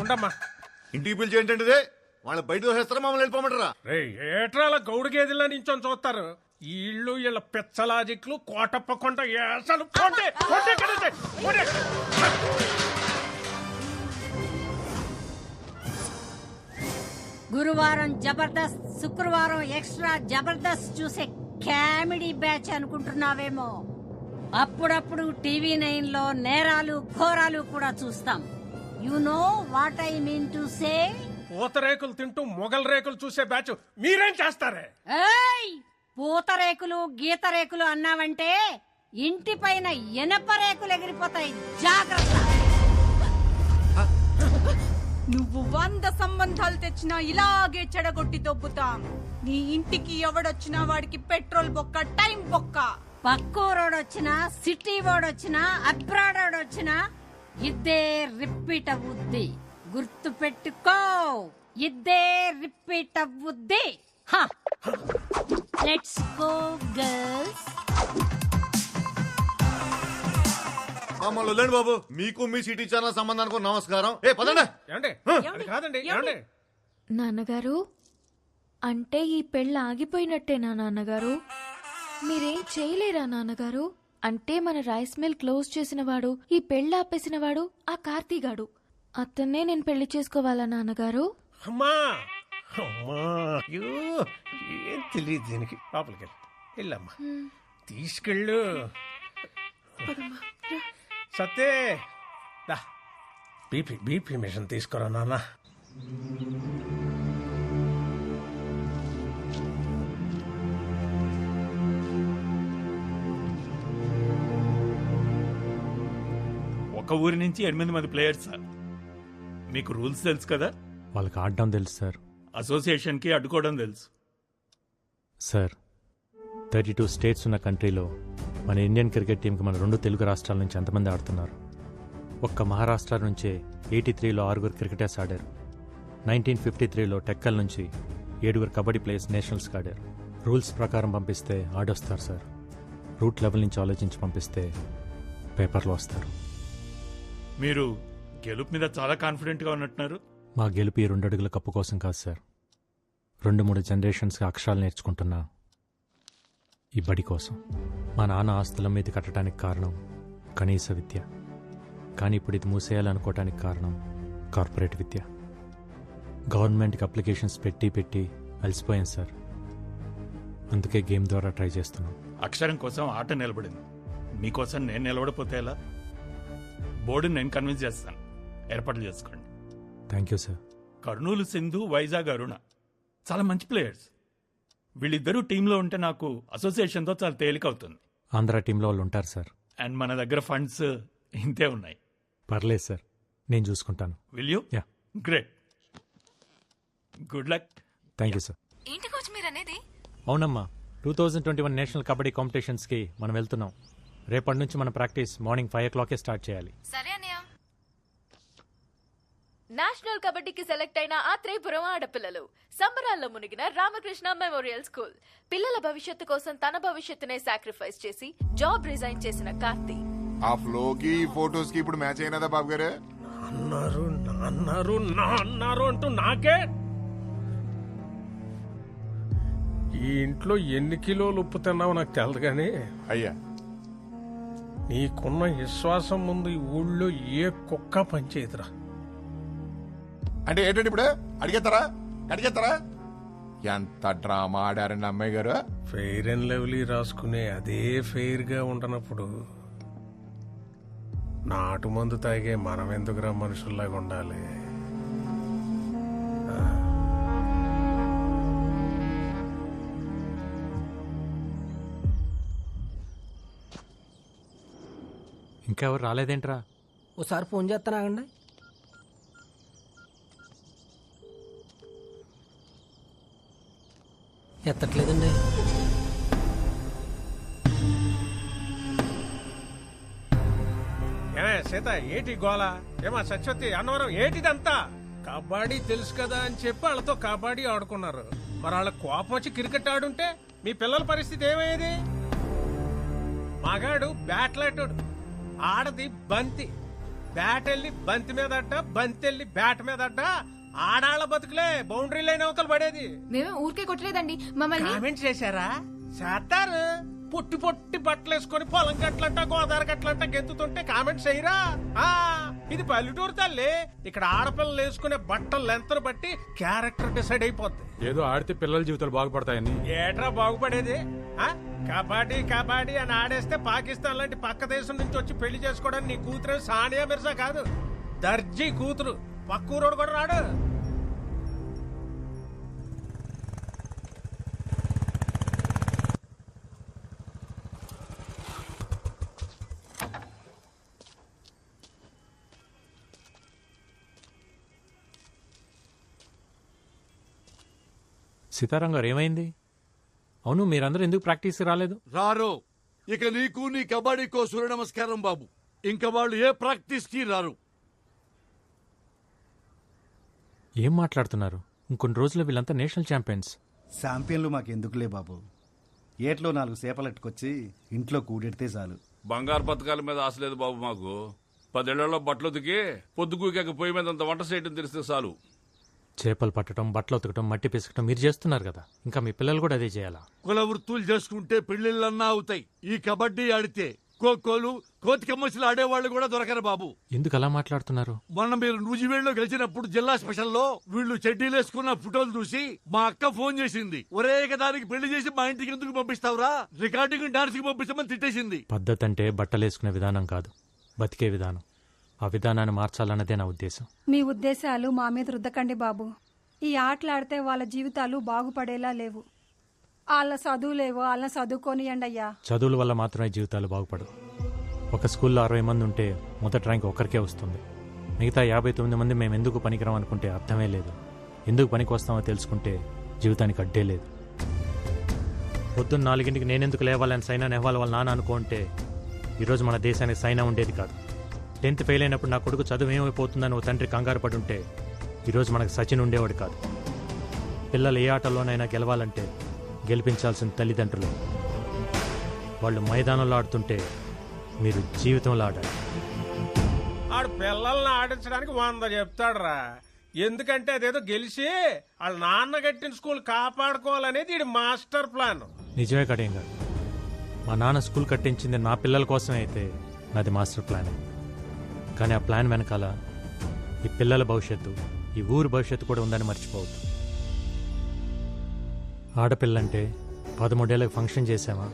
ఉండమ్మా. ఇంటికి పిలిచి ఏంటంటే వాళ్ళ బయట దోసేస్తారా, మమ్మల్ని వెళ్ళిపోమంటారా? ఏట్రాల గౌడు గేదెల్లా నించొని చూస్తారు. వీళ్ళు వీళ్ళ పెచ్చలాజిక్లు కోటప్ప కొంట ఏసలు. గురువారం జబర్దస్త్, శుక్రవారం ఎక్స్ట్రా జబర్దస్త్ చూసే కామెడీ బ్యాచ్ అనుకుంటున్నావేమో. అప్పుడప్పుడు టీవీ 9 లో నేరాలు ఘోరాలు కూడా చూస్తాం. You know what I mean to say. పూతరేకులు తింటూ మొగల్ రేకులు చూసే బ్యాచ్ మీరేం చేస్తారే? ఏయ్, పూతరేకులు గీత రేకులు అన్నావంటే ఇంటి పైన ఎనప రేకులు ఎగిరిపోతాయి, జాగ్రత్త. నువ్వు 100 సంబంధాలు తెచ్చినా ఇలాగే చెడగొట్టి దొబ్బుతాం. నీ ఇంటికి ఎవడొచ్చినా వాడికి పెట్రోల్ బొక్క, టైం బొక్క. పక్కూరోడొచ్చినా, సిటీ వాడొచ్చినా, అబ్రాడ్ వాడొచ్చినా ఇద్దే రిపీట్ అవుద్ది. గుర్తు పెట్టుకో, ఇద్దే రిపీట్ అవుద్ది. Let's go girls. మమ్మల్ని వదిలేండి బాబు. మీకు మీ సిటీ ఛానల్ సంబంధానికి నమస్కారం. ఏ పదండి. కాదండి. నాన్నగారు, అంటే ఈ పెళ్ళి ఆగిపోయినట్టేనా నాన్నగారు? మీరేం చేయలేరా నాన్నగారు? అంటే మన రైస్ మిల్ క్లోజ్ చేసిన వాడు, ఈ పెళ్ళి ఆపేసిన వాడు ఆ కార్తీగాడు. అతన్నే నేను పెళ్లి చేసుకోవాలా నాన్నగారు? అమ్మా ఏం తెలియదు దీనికి. లోపలికి వెళ్ళమ్మా, తీసుకెళ్ళు. సత్తే బీపీ మిషన్ తీసుకురా నాన్న. ఒక ఊరి నుంచి 8 మంది ప్లేయర్స్. మీకు రూల్స్ తెలుసు కదా? వాళ్ళకి ఆడడం తెలుసు సార్. అసోసియేషన్కి అడ్డుకోవడం తెలుసు సార్. 32 స్టేట్స్ ఉన్న కంట్రీలో మన ఇండియన్ క్రికెట్ టీంకి మన 2 తెలుగు రాష్ట్రాల నుంచి ఎంతమంది ఆడుతున్నారు? ఒక్క మహారాష్ట్ర నుంచే 83లో 6 క్రికెటర్స్ ఆడారు. 1953లో టెక్కల్ నుంచి 7 కబడ్డీ ప్లేయర్స్ నేషనల్స్కి ఆడారు. రూల్స్ ప్రకారం పంపిస్తే ఆడొస్తారు సార్. రూట్ లెవెల్ నుంచి ఆలోచించి పంపిస్తే పేపర్లో వస్తారు. మీరు గెలుపు మీద చాలా కాన్ఫిడెంట్గా ఉన్నట్టున్నారు. మా గెలుపు ఈ 2 అడుగుల కప్పు కోసం కాదు సార్. 2-3 జనరేషన్స్కి అక్షరాలు నేర్చుకుంటున్నా ఈ బడి కోసం. మా నాన్న ఆస్తుల మీద కట్టడానికి కారణం కనీస విద్య. కానీ ఇప్పుడు ఇది మూసేయాలనుకోవటానికి కారణం కార్పొరేట్ విద్య. గవర్నమెంట్కి అప్లికేషన్స్ పెట్టి అలసిపోయాను సార్. అందుకే గేమ్ ద్వారా ట్రై చేస్తున్నాం. అక్షరం కోసం ఆట నిలబడింది. మీకోసం నేను నిలబడిపోతే ఎలా? బోర్డుని నేను కన్విన్స్ చేస్తాను. ఏర్పాట్లు చేసుకోండి. Thank you sir. Kurnool Sindhu, Vizag Aruna చాలా మంచి ప్లేయర్స్. వీళ్ళిద్దరూ టీంలో ఉంటే నాకు అసోసియేషన్తో చాలా తేలికవుతుంది. ఆంధ్ర టీంలో వాళ్ళు ఉంటారు సార్. అండ్ మన దగ్గర ఫండ్స్ ఇంతే ఉన్నాయి. పర్లేదు సార్, నేను చూసుకుంటాను. Will you? Yeah, great. Good luck. Thank you sir. ఏంటి కోచ్ మీరు అనేది? అవునమ్మా, 2021 నేషనల్ కబడ్డీ కాంపిటీషన్స్కి మనం వెళ్తున్నాం. రేపటి నుంచి మన ప్రాక్టీస్ మార్నింగ్ 5 o'clock స్టార్ట్ చేయాలి. సరే అన్నయ్య. నేషనల్ కబడ్డీకి సెలెక్ట్ అయిన ఆత్రేయపురం ఆడపిల్లలు సంబరాల్లో మునిగిన రామకృష్ణ మెమోరియల్ స్కూల్. పిల్లల భవిష్యత్తు కోసం తన భవిష్యత్తునే సాక్రిఫైస్ చేసి జాబ్ రిజైన్ చేసిన కార్తీ. ఆ ఫ్లోకి ఫోటోస్ కి ఇప్పుడు మ్యాచ్ అయినదా బాబు గారు? అన్నారు అంటూ నాకే ఈ ఇంట్లో ఎన్ని కిలోలు ఉప్పు తిన్నావో నాకు తెలదు కానీ అయ్యా నీకున్న విశ్వాసం ముందు ఈ ఊళ్ళో ఏ కుక్క పనిచేయదురా. అంటే ఏంటంటే ఇప్పుడు అడిగేస్తారా ఎంత డ్రామా ఆడారండి అమ్మాయి గారు. ఫెయిర్ అండ్ లవ్లీ రాసుకునే అదే ఫెయిర్ గా ఉండనప్పుడు నాటు మందు తాగే మనం ఎందుకురా మనుషుల్లాగా ఉండాలి? ఇంకెవరు రాలేదేంట్రా? ఓసారి ఫోన్ చేస్తానాగండి. ఎత్తట్లేదండి. సీత ఏటి గోళ? ఏమా సత్యవతి అన్నవరం ఏటిదంతా? కబడ్డీ తెలుసు కదా అని చెప్పి వాళ్ళతో కబడ్డీ ఆడుకున్నారు. మరి వాళ్ళ కోపం వచ్చి క్రికెట్ ఆడుంటే మీ పిల్లల పరిస్థితి ఏమయ్యేది? మగాడు బ్యాట్లాటోడు, ఆడది బంతి. బ్యాట్ వెళ్ళి బంతి మీద అడ్డ, బంతి వెళ్ళి బ్యాట్ మీద అడ్డ. ఆడాళ్ళ బతుకులే బౌండరీ లైన్ అవతలు పడేది. మేము ఊరికే కొట్టలేదండి, మమ్మల్ని కామెంట్ చేశారా? చేస్తారు. పొట్టి పొట్టి బట్టలు వేసుకొని పొలం గట్లంట గోదావరి గట్లంట గెంతుతుంటే కామెంట్స్ చేయరా? ఇది పల్లెటూరు తల్లి. ఇక్కడ ఆడపిల్లలు వేసుకునే బట్టలు లెంతను బట్టి క్యారెక్టర్ డిసైడ్ అయిపోద్ది. ఏదో ఆడితే పిల్లల జీవితాలు బాగుపడతాయని. ఏట్రా బాగుపడేది? కబడ్డీ కబడ్డీ అని ఆడేస్తే పాకిస్తాన్ లాంటి పక్క దేశం నుంచి వచ్చి పెళ్లి చేసుకోవడానికి నీ కూతురే సానియా మిర్జా కాదు, దర్జీ కూతురు. పక్కూరోడు కూడా రాడు. సీతారాం గారు ఏమైంది? అవును, మీరందరూ ఎందుకు ప్రాక్టీస్ రాలేదు? రారు. ఇక నీకు నీ కబడ్డీకో సూర్య నమస్కారం బాబు. ఇంకా వాళ్ళు ఏ ప్రాక్టీస్ కి రారు. ఏం మాట్లాడుతున్నారు? ఇంకొన్ని రోజుల్లో వీళ్ళంతా నేషనల్ ఛాంపియన్స్. ఛాంపియన్లు మాకెందుకులే బాబు. ఏట్లో 4 చేపలెట్టుకొచ్చి ఇంట్లో కూడెడితే చాలు. బంగారు పథకాల మీద ఆశ లేదు బాబు మాకు. 10 ఏళ్లలో బట్టలు ఉతికి పొద్దుకూకాక పొయ్యి మీద అంత వంట చేయడం తెలిస్తే చాలు. చేపలు పట్టడం, బట్టలు ఉతకటం, మట్టి పిసకటం మీరు చేస్తున్నారు కదా, ఇంకా మీ పిల్లలు కూడా అదే చేయాలా? కుల వృత్తులు చేసుకుంటే పెళ్లిళ్ళన్నా అవుతాయి. ఈ కబడ్డీ ఆడితే ఖోఖోలు, కోతి కమ్మసిలు ఆడేవాళ్ళు కూడా దొరకరు బాబు. ఎందుకు అలా మాట్లాడుతున్నారు? మొన్న మీరు నూజివేడులో గెలిచినప్పుడు జిల్లా స్పెషల్లో వీళ్ళు చెడ్డీలు వేసుకున్న ఫోటోలు చూసి మా అక్క ఫోన్ చేసింది. ఒరే దానికి పెళ్లి చేసి మా ఇంటికి ఎందుకు పంపిస్తావురా, రికార్డింగ్ డాన్స్ కి పంపిస్తామని తిట్టేసింది. పద్ధతి అంటే బట్టలేసుకునే విధానం కాదు, బతికే విధానం. ఆ విధానాన్ని మార్చాలన్నదే నా ఉద్దేశం. మీ ఉద్దేశాలు మా మీద రుద్దకండి బాబు. ఈ ఆటలాడితే వాళ్ళ జీవితాలు బాగుపడేలా లేవు. వాళ్ళ చదువులేవో వాళ్ళని చదువుకోనియండి అయ్యా. చదువుల వల్ల మాత్రమే జీవితాలు బాగుపడవు. ఒక స్కూల్లో 60 మంది ఉంటే మొదటి ర్యాంక్ ఒక్కరికే వస్తుంది. మిగతా 59 మంది మేము ఎందుకు పనికిరాం అనుకుంటే అర్థమే లేదు. ఎందుకు పనికి వస్తామో తెలుసుకుంటే జీవితానికి అడ్డే లేదు. పొద్దున్న 4 నేనెందుకు లేవాలని సైనా నెహ్వాల్ వాళ్ళ నాన్న అనుకుంటే ఈరోజు మన దేశానికి సైనా ఉండేది కాదు. 10th ఫెయిల్ అయినప్పుడు నా కొడుకు చదువు ఏమైపోతుందని ఓ తండ్రి కంగారు పడి ఉంటే ఈరోజు మనకు సచిన్ ఉండేవాడు కాదు. పిల్లలు ఏ ఆటలోనైనా గెలవాలంటే గెలిపించాల్సిన తల్లిదండ్రులు. వాళ్ళు మైదానంలో ఆడుతుంటే మీరు జీవితంలో ఆడాలి. ఆడు పిల్లల్ని ఆడించడానికి 100 చెప్తాడురా. ఎందుకంటే అదేదో గెలిచి వాళ్ళ నాన్న కట్టిన స్కూల్ కాపాడుకోవాలనేది ఇది మాస్టర్ ప్లాన్. నిజమే కడేం గారు, మా నాన్న స్కూల్ కట్టించింది నా పిల్లల కోసమే అయితే నాది మాస్టర్ ప్లాన్. కానీ ఆ ప్లాన్ వెనకాల ఈ పిల్లల భవిష్యత్తు, ఈ ఊరు భవిష్యత్తు కూడా ఉందని మర్చిపోవద్దు. ఆడపిల్లంటే 13 ఏళ్ళకి ఫంక్షన్ చేసామా,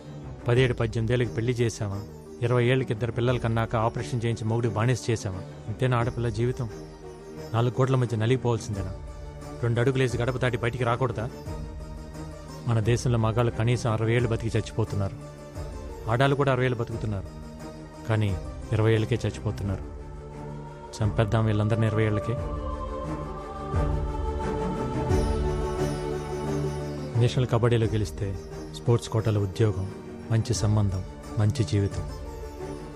17-18 ఏళ్ళకి పెళ్లి చేసామా, 20 ఏళ్ళకి 2 పిల్లల కన్నాక ఆపరేషన్ చేయించి మొగుడికి బానిస చేసామా? ఇంతేనా ఆడపిల్ల జీవితం? 4 కోట్ల మధ్య నలిగిపోవాల్సిందేనా? 2 అడుగులేసి గడప దాటి బయటికి రాకూడదా? మన దేశంలో మగాళ్ళు కనీసం 60 ఏళ్ళు బతికి చచ్చిపోతున్నారు. ఆడాళ్ళు కూడా 60 ఏళ్ళు బతుకుతున్నారు, కానీ 20 ఏళ్ళకే చచ్చిపోతున్నారు. చంపేద్దాం వీళ్ళందరినీ 20 ఏళ్ళకే. నేషనల్ కబడ్డీలో గెలిస్తే స్పోర్ట్స్ కోటాలో ఉద్యోగం, మంచి సంబంధం, మంచి జీవితం.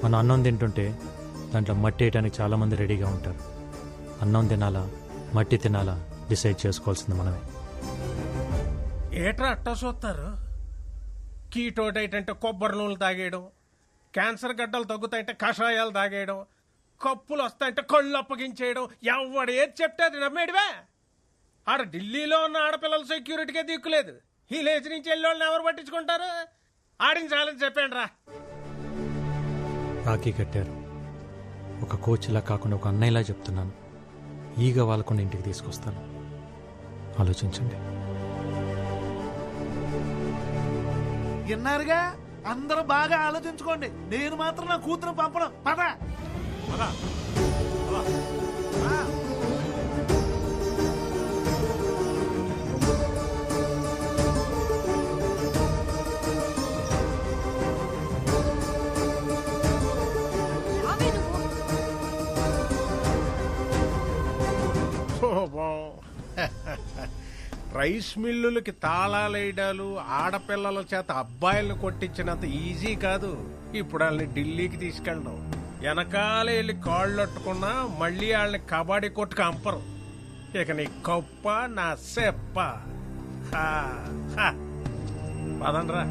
మనం అన్నం తింటుంటే దాంట్లో మట్టి వేయడానికి చాలామంది రెడీగా ఉంటారు. అన్నం తినాలా, మట్టి తినాలా డిసైడ్ చేసుకోవాల్సింది మనమే. ఏట్రా అట్టా చూస్తారు? కీటో డైట్ అంటే కొబ్బరి నూనెలు తాగేయడం, క్యాన్సర్ గడ్డలు తగ్గుతాయంటే కషాయాలు తాగేయడం, కప్పులు వస్తాయంటే కళ్ళు అప్పగించేయడం. ఎవడు ఏది చెప్తే అది నమ్మేడివే. ఆడ ఢిల్లీలో ఉన్న ఆడపిల్లల సెక్యూరిటీకే దిక్కులేదు. ఈ లేచి నుంచి వెళ్ళి వాళ్ళని ఎవరు పట్టించుకుంటారు? ఆడించాలని చెప్పండి రా. రాఖీ కట్టారు. ఒక కోచ్లా కాకుండా ఒక అన్నయ్యలా చెప్తున్నాను. ఈగ వాళ్ళకుండా ఇంటికి తీసుకొస్తాను. ఆలోచించండి. విన్నారుగా, అందరూ బాగా ఆలోచించుకోండి. నేను మాత్రం నా కూతురు పంపడం. పద రైస్ మిల్లులకి తాళాలేయడాలు, ఆడపిల్లల చేత అబ్బాయిలను కొట్టించినంత ఈజీ కాదు ఇప్పుడు వాళ్ళని ఢిల్లీకి తీసుకెళ్ళడం. వెనకాల వెళ్ళి కాళ్ళు అట్టుకున్నా మళ్ళీ వాళ్ళని కబాడీ కొట్టుకు అంపరు. ఇక నీ కప్ప నా సెప్ప. పదండ్రా.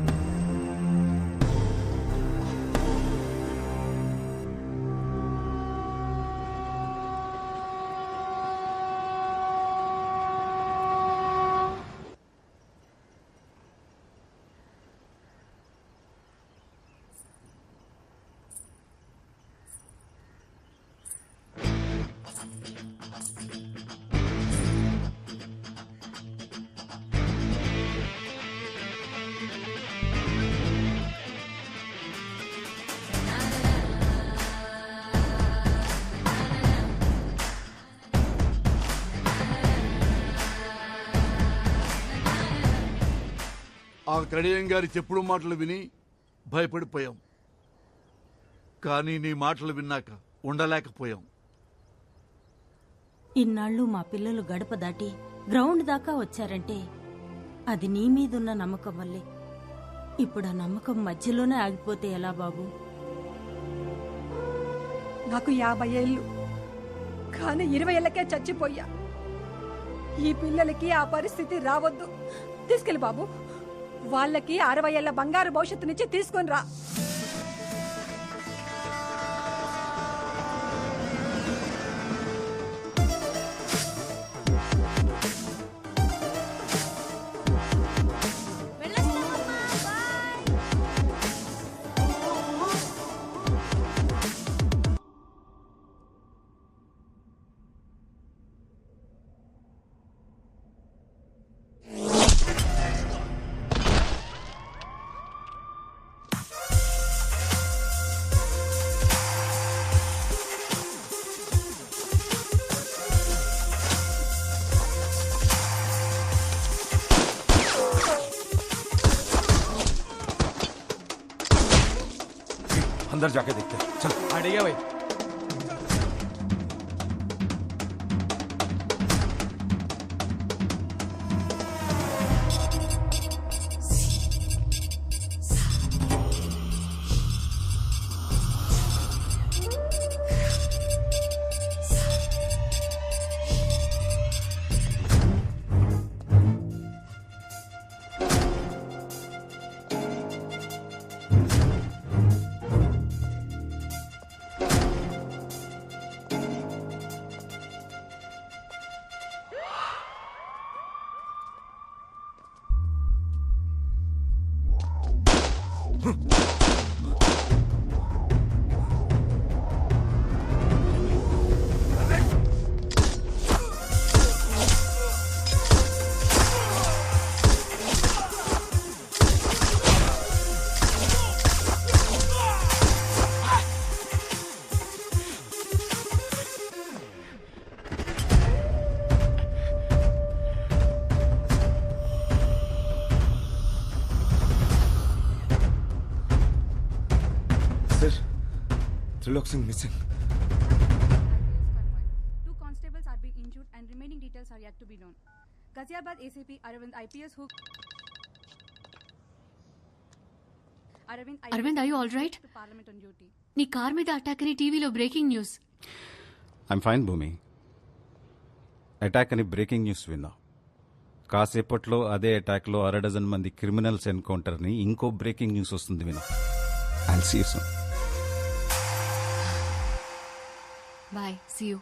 ఆ కడియం గారి చెప్పుడు మాటలు విని భయపడిపోయాం. కానీ నీ మాటలు విన్నాక ఉండలేకపోయాం. ఇన్నాళ్ళు మా పిల్లలు గడప దాటి గ్రౌండ్ దాకా వచ్చారంటే అది నీ మీదున్న నమ్మకం వల్లే. ఇప్పుడు ఆ నమ్మకం మధ్యలోనే ఆగిపోతే ఎలా బాబు? నాకు 50 ఏళ్ళు, కానీ 20 ఏళ్ళకే చచ్చిపోయా. ఈ పిల్లలకి ఆ పరిస్థితి రావద్దు. తీసుకెళ్ళి బాబు, వాళ్ళకి 60 ఏళ్ల బంగారు భవిష్యత్తు నుంచి తీసుకొని రా. अंदर जाके देखते हैं। चल आइडिया भाई। Trilok Singh missing. 2 constables are being injured and remaining details are yet to be known. Ghaziabad ACP Arvind IPS who Arvind, are you all right? Parliament on duty. నీ కార్ మీద అటాక్ అని టీవీలో breaking news. I'm fine Bhoomi. Attack అని బ్రేకింగ్ న్యూస్ విన్నా. కాసేపట్లో అదే అటాక్లో 6 మంది క్రిమినల్స్ ఎన్కౌంటర్ అని ఇంకో బ్రేకింగ్ న్యూస్ వస్తుంది విన్నా. I'll see you soon. Bye. See you.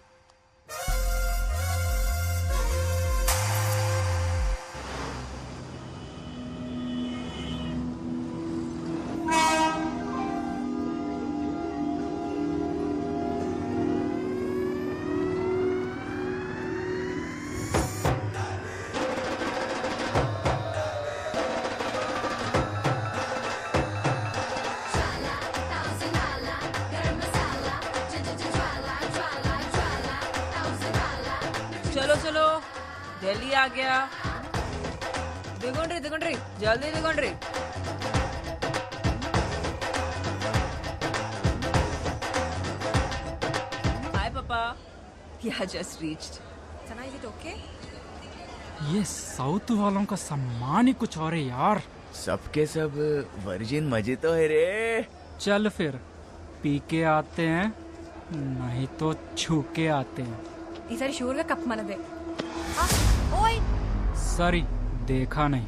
गाड़ी आ गया। दिगुंड्री जल्दी दिगुंड्री। हाय पापा। Yeah, just reached. Sana, is it okay? ये साउथ वालों का सम्मान ही कुछ और है यार। सबके सब वर्जिन मजे तो है रे। चल फिर पी के आते हैं, नहीं तो छू के आते हैं। ఈసారి షూర్ గా కప్ మనదే. ఓయ్ सॉरी देखा नहीं।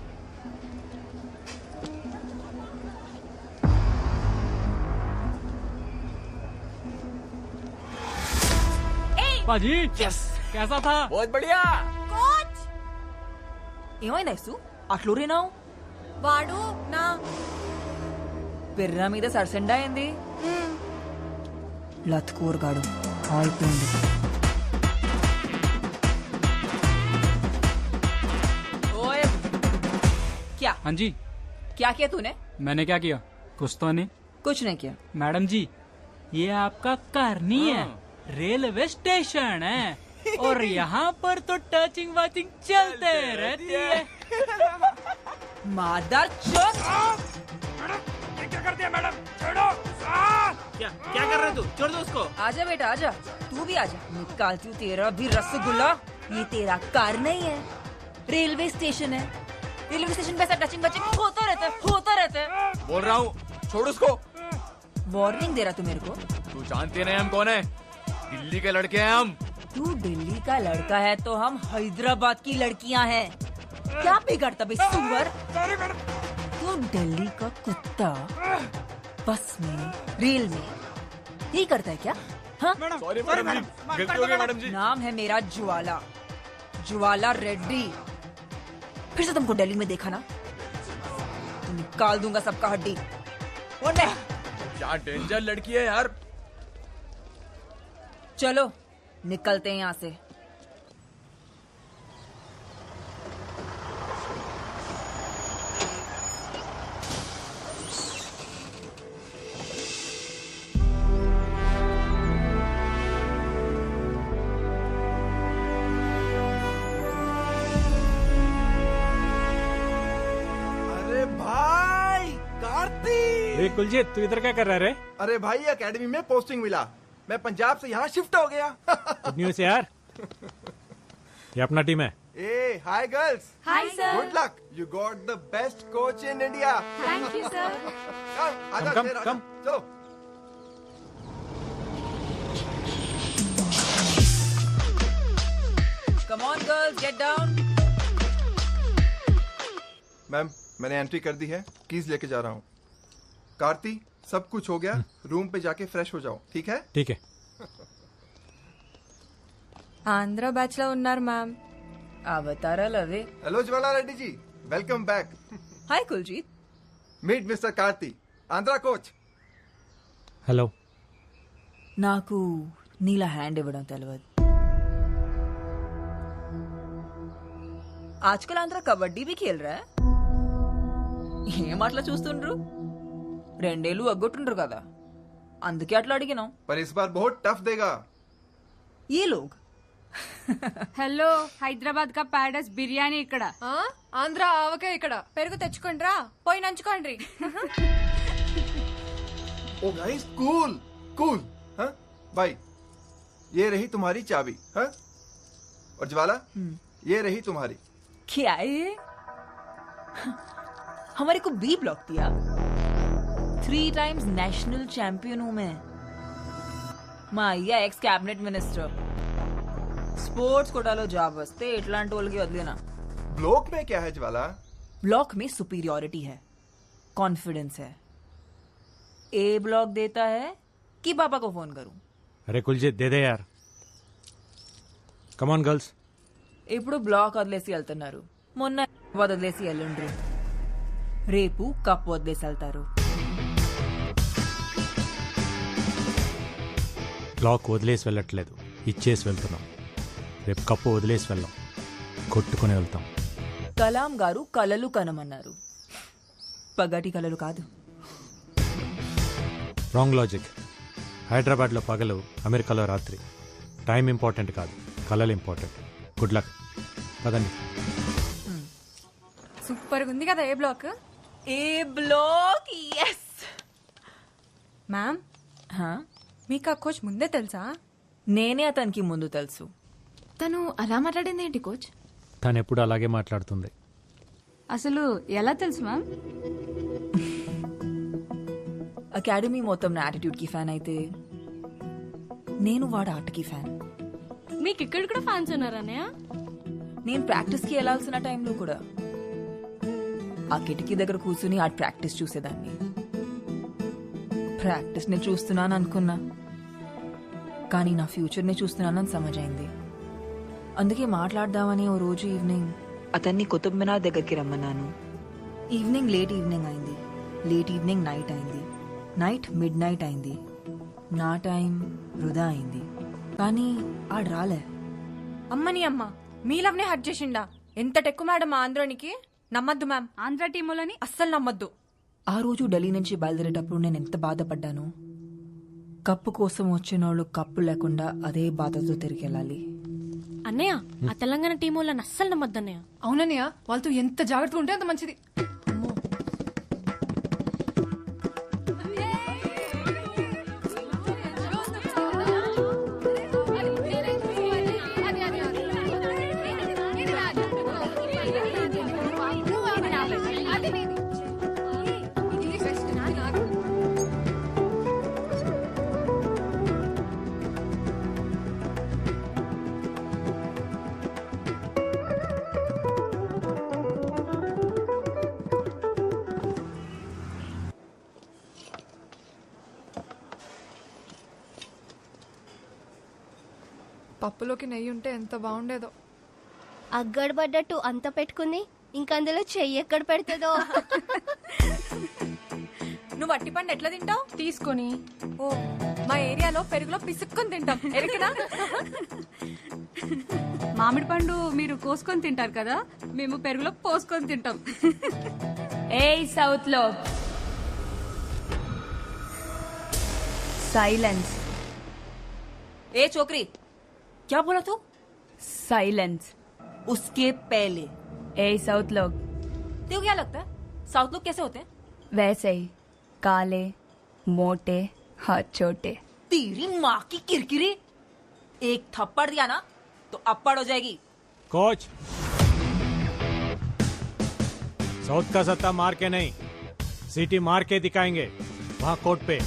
पाजी यस कैसा था? बहुत बढ़िया। కోచ్ ఏమైంది ఐసు? అట్లూరినావు? వాడు నా పిర్ర మీద సరసెండా అయింది. లత్కూర్గాడు అయిపోయింది. ओए क्या? हाँ जी। क्या किया तूने? मैंने क्या किया? कुछ तो नहीं। कुछ नहीं किया। मैडम जी ये आपका घर नहीं है, रेलवे स्टेशन है और यहाँ पर तो टचिंग वाचिंग चलते रहती है। मादर चोद! क्या कर दिया मैडम? छोड़ो। क्या कर रहे तू? छोड़ दो उसको। आजा बेटा आजा, तू भी आजा। निकालती हूँ तेरा भी रसगुल्ला। ये तेरा कार नहीं है, रेलवे स्टेशन है। रेलवे स्टेशन पे ऐसा टचिंग बचिंग होता रहता है। बोल रहा हूँ छोड़ उसको। वार्निंग दे रहा तू मेरे को? तू जानते नहीं हम कौन है? दिल्ली के लड़के हैं हम। तू दिल्ली का लड़का है तो हम हैदराबाद की लड़कियां हैं। क्या बिगड़ता बे सुअर? तू दिल्ली का कुत्ता बस में रेल में यही करता है क्या? हाँ? सॉरी मैडम जी, गलती हो गई मैडम जी। नाम है मेरा ज्वाला रेड्डी। फिर से तुमको दिल्ली में देखा ना तो निकाल दूंगा सबका हड्डी। क्या डेंजर लड़की है यार। चलो निकलते हैं यहाँ से। अरे भाई कार्तिक! कुलजीत तू इधर क्या कर रहा है? अरे भाई एकेडमी में पोस्टिंग मिला, मैं पंजाब से यहाँ शिफ्ट हो गया। गुड न्यूज़ यार। ये अपना टीम है। ए hi girls. Hi sir. Good luck, you got the best coach in India. Thank you sir. Come आजा कम, शेर, आजा। कम। चलो। Come on girls, get down. Ma'am मैंने एंट्री कर दी है, कीज लेके जा रहा हूँ। कार्ती सब कुछ हो गया, रूम पे जाके फ्रेश हो जाओ, ठीक है? ठीक है। ఆంధ్ర బ్యాచ్ లో ఉన్నారు మ్యామ్. అవతారాలు అవే. Hello Jwala Reddy ji, welcome back. Hi Kuljeet. Meet mister Karthi, Andhra coach. Hello. నాకు నీలా హ్యాండ్ ఇవ్వడం తెలియదు. ఆజ్కల్ ఆంధ్ర కబడ్డీ भी खेल रहा है. ఏం అట్లా చూస్తుండ్రు? 2 ఏళ్ళు అగ్గొట్టుండ్రు కదా, అందుకే అట్లా అడిగినాం. पर इस बार बहुत टफ देगा ये लोग. హలో, హైదరాబాద్ కా ప్యారడైస్ బిర్యానీ ఇక్కడ. ఆంధ్ర ఆవకాయ ఇక్కడ. పెరుగు తెచ్చుకోండి రా, పోయి నంచుకోండి. ओ गाइस कूल कूल। हाँ भाई ये रही तुम्हारी चाबी। हाँ और ज्वाला ये रही तुम्हारी। क्या है? हमारे को बी ब्लॉक दिया। 3 टाइम्स नेशनल चैंपियन हूं मैं. మా అయ్య ఎక్స్ క్యాబినెట్ మినిస్టర్. స్పోర్ట్స్ కోటాలో జాబ్ వస్తే ఇట్లాంటి వాళ్ళకి వదిలేనా. ब्लॉक में क्या है ज्वाला? ब्लॉक में सुपीरियोरिटी है, कॉन्फिडेंस है. ए ब्लॉक देता है कि पापा को फोन करूं? अरे कुलजीत दे दे यार। Come on girls. ఇప్పుడు బ్లాక్ వదిలేసి వెళ్తున్నారు, మొన్న వదిలేసి వెళ్ళండ్రు, రేపు కప్ వదిలేసి వెళ్తారు. బ్లాక్ వదిలేసి వెళ్ళట్లేదు, ఇచ్చేసి వెళ్తున్నాం. రేపు కప్పు వదిలేసి వెళ్ళాం, కొట్టుకుని వెళ్తాం. కలాం గారు కలలు కనమన్నారు, పగటి కలలు కాదు. Wrong logic. హైదరాబాద్లో పగలు, అమెరికాలో రాత్రి. టైం ఇంపార్టెంట్ కాదు, కలలు ఇంపార్టెంట్. Good luck. పదండి. సూపర్ ఉంది కదా ఏ బ్లాక్. ఏ బ్లాక్. ఎస్ మ్యామ్, మీకు ఆ కోచ్ ముందే తెలుసా? నేనే అతనికి ముందు తెలుసు. తను అలా మాట్లాడింది ఏంటి కోచ్? తను ఎప్పుడు అలాగే మాట్లాడుతుంది. అసలు ఎలా తెలుసు మ్యామ్? అకాడమీ మొత్తం నా యాటిట్యూడ్ కి ఫ్యాన్ అయితే నేను వాడు ఆటకి ఫ్యాన్. మీకు ఇక్కడ కూడా ఫ్యాన్స్ ఉన్నారన్నయ్య? నేను ప్రాక్టీస్ కి వెళ్లాల్సిన టైంలో కూడా ఆ కిటికీ దగ్గర కూర్చుని ఆ ప్రాక్టీస్ చూసేదాన్ని. ప్రాక్టీస్ ని చూస్తున్నాను అనుకున్నా, కానీ నా ఫ్యూచర్ ని చూస్తున్నానని సమజైంది. అందుకే మాట్లాడదామని ఓ రోజు ఈవినింగ్ అతన్ని కుతుబ్ మినార్ దగ్గరికి రమ్మన్నాను. ఈవినింగ్ లేట్ ఈవినింగ్ అయింది, లేట్ ఈవినింగ్ నైట్ అయింది, నైట్ మిడ్ నైట్ అయింది. నా టైం వృధా అయింది, కానీ ఆడు రాలే. అమ్మని అమ్మ, మీ లవ్నే హట్ చేసిండా? ఎంత టెక్కు మేడం మా ఆంధ్రానికి. నమ్మద్దు మ్యామ్, ఆంధ్ర టీములని అస్సలు నమ్మద్దు. ఆ రోజు ఢిల్లీ నుంచి బయలుదేరేటప్పుడు నేను ఎంత బాధపడ్డాను. కప్పు కోసం వచ్చినోళ్ళు కప్పు లేకుండా అదే బాధతో తిరిగి వెళ్ళాలి. అన్నయ్య, ఆ తెలంగాణ టీం వాళ్ళని అస్సలు నమ్మద్దు అన్నయ్య. అవునన్నయ్య, వాళ్ళతో ఎంత జాగ్రత్తగా ఉంటే అంత మంచిది. పప్పులోకి నెయ్యి ఉంటే ఎంత బాగుండేదో. అగ్గడబడ్డట్టు అంత పెట్టుకుంది, ఇంకందులో చెయ్యి ఎక్కడ పెడుతుందో. నువ్వు అట్టి పండు ఎట్లా తింటావు? తీసుకొని. ఓ, మా ఏరియాలో పెరుగులో పిసుక్కొని తింటాం, ఎరికినా? మామిడి పండు మీరు కోసుకొని తింటారు కదా, మేము పెరుగులో పోసుకొని తింటాం. ఏయ్ సౌత్ లో साइलेंस. ए छोकरी, क्या बोला तू? साइलेंस. उसके पहले. ए साउथ लोग. तेरे को क्या लगता है साउथ लोग कैसे होते हैं? वैसे ही, काले, मोटे, हाथ छोटे. तेरी माँ की किरकिरी. एक थप्पड़ दिया ना तो अप्पड़ हो जाएगी. कोच, साउथ का सत्ता मार के नहीं, सिटी मार के दिखाएंगे वहां कोर्ट पे.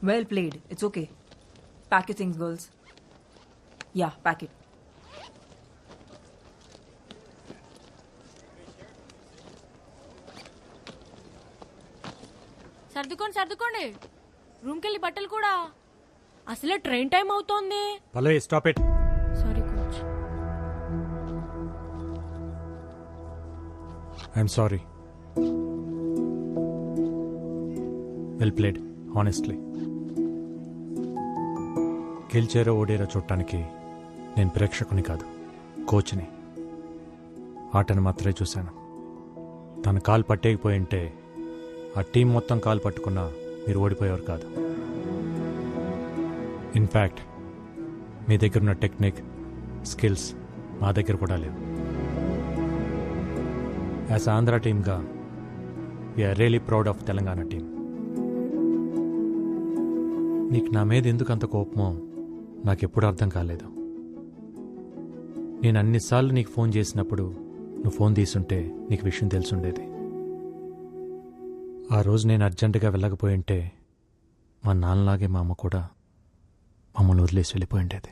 Well played. It's okay. Pack your things, girls. Yeah, pack it. సర్దుకోండి, రూమ్ కెళ్ళి బట్టలు కూడా. అసలే ట్రైన్ టైం అవుతోంది. Pallavi, stop it. Sorry coach. I'm sorry. Well played, honestly. గెలిచారో ఓడేరో చూడటానికి నేను ప్రేక్షకుని కాదు, కోచ్ని. ఆటను మాత్రమే చూశాను. తన కాలు పట్టేకపోయి ఉంటే ఆ టీం మొత్తం కాలు పట్టుకున్నా మీరు ఓడిపోయేవారు కాదు. ఇన్ఫ్యాక్ట్ మీ దగ్గర ఉన్న టెక్నిక్, స్కిల్స్ మా దగ్గర కూడా లేవు. యాజ్ ఆంధ్ర టీమ్గా we are really proud of Telangana team. నీకు నా మీద ఎందుకు అంత కోపమో నాకెప్పుడు అర్థం కాలేదు. నేను అన్నిసార్లు నీకు ఫోన్ చేసినప్పుడు నువ్వు ఫోన్ తీసుంటే నీకు విషయం తెలుసుండేది. ఆ రోజు నేను అర్జెంటుగా వెళ్ళకపోయింటే మా నాన్నలాగే మా అమ్మ కూడా మమ్మల్ని వదిలేసి వెళ్ళిపోయి ఉండేది.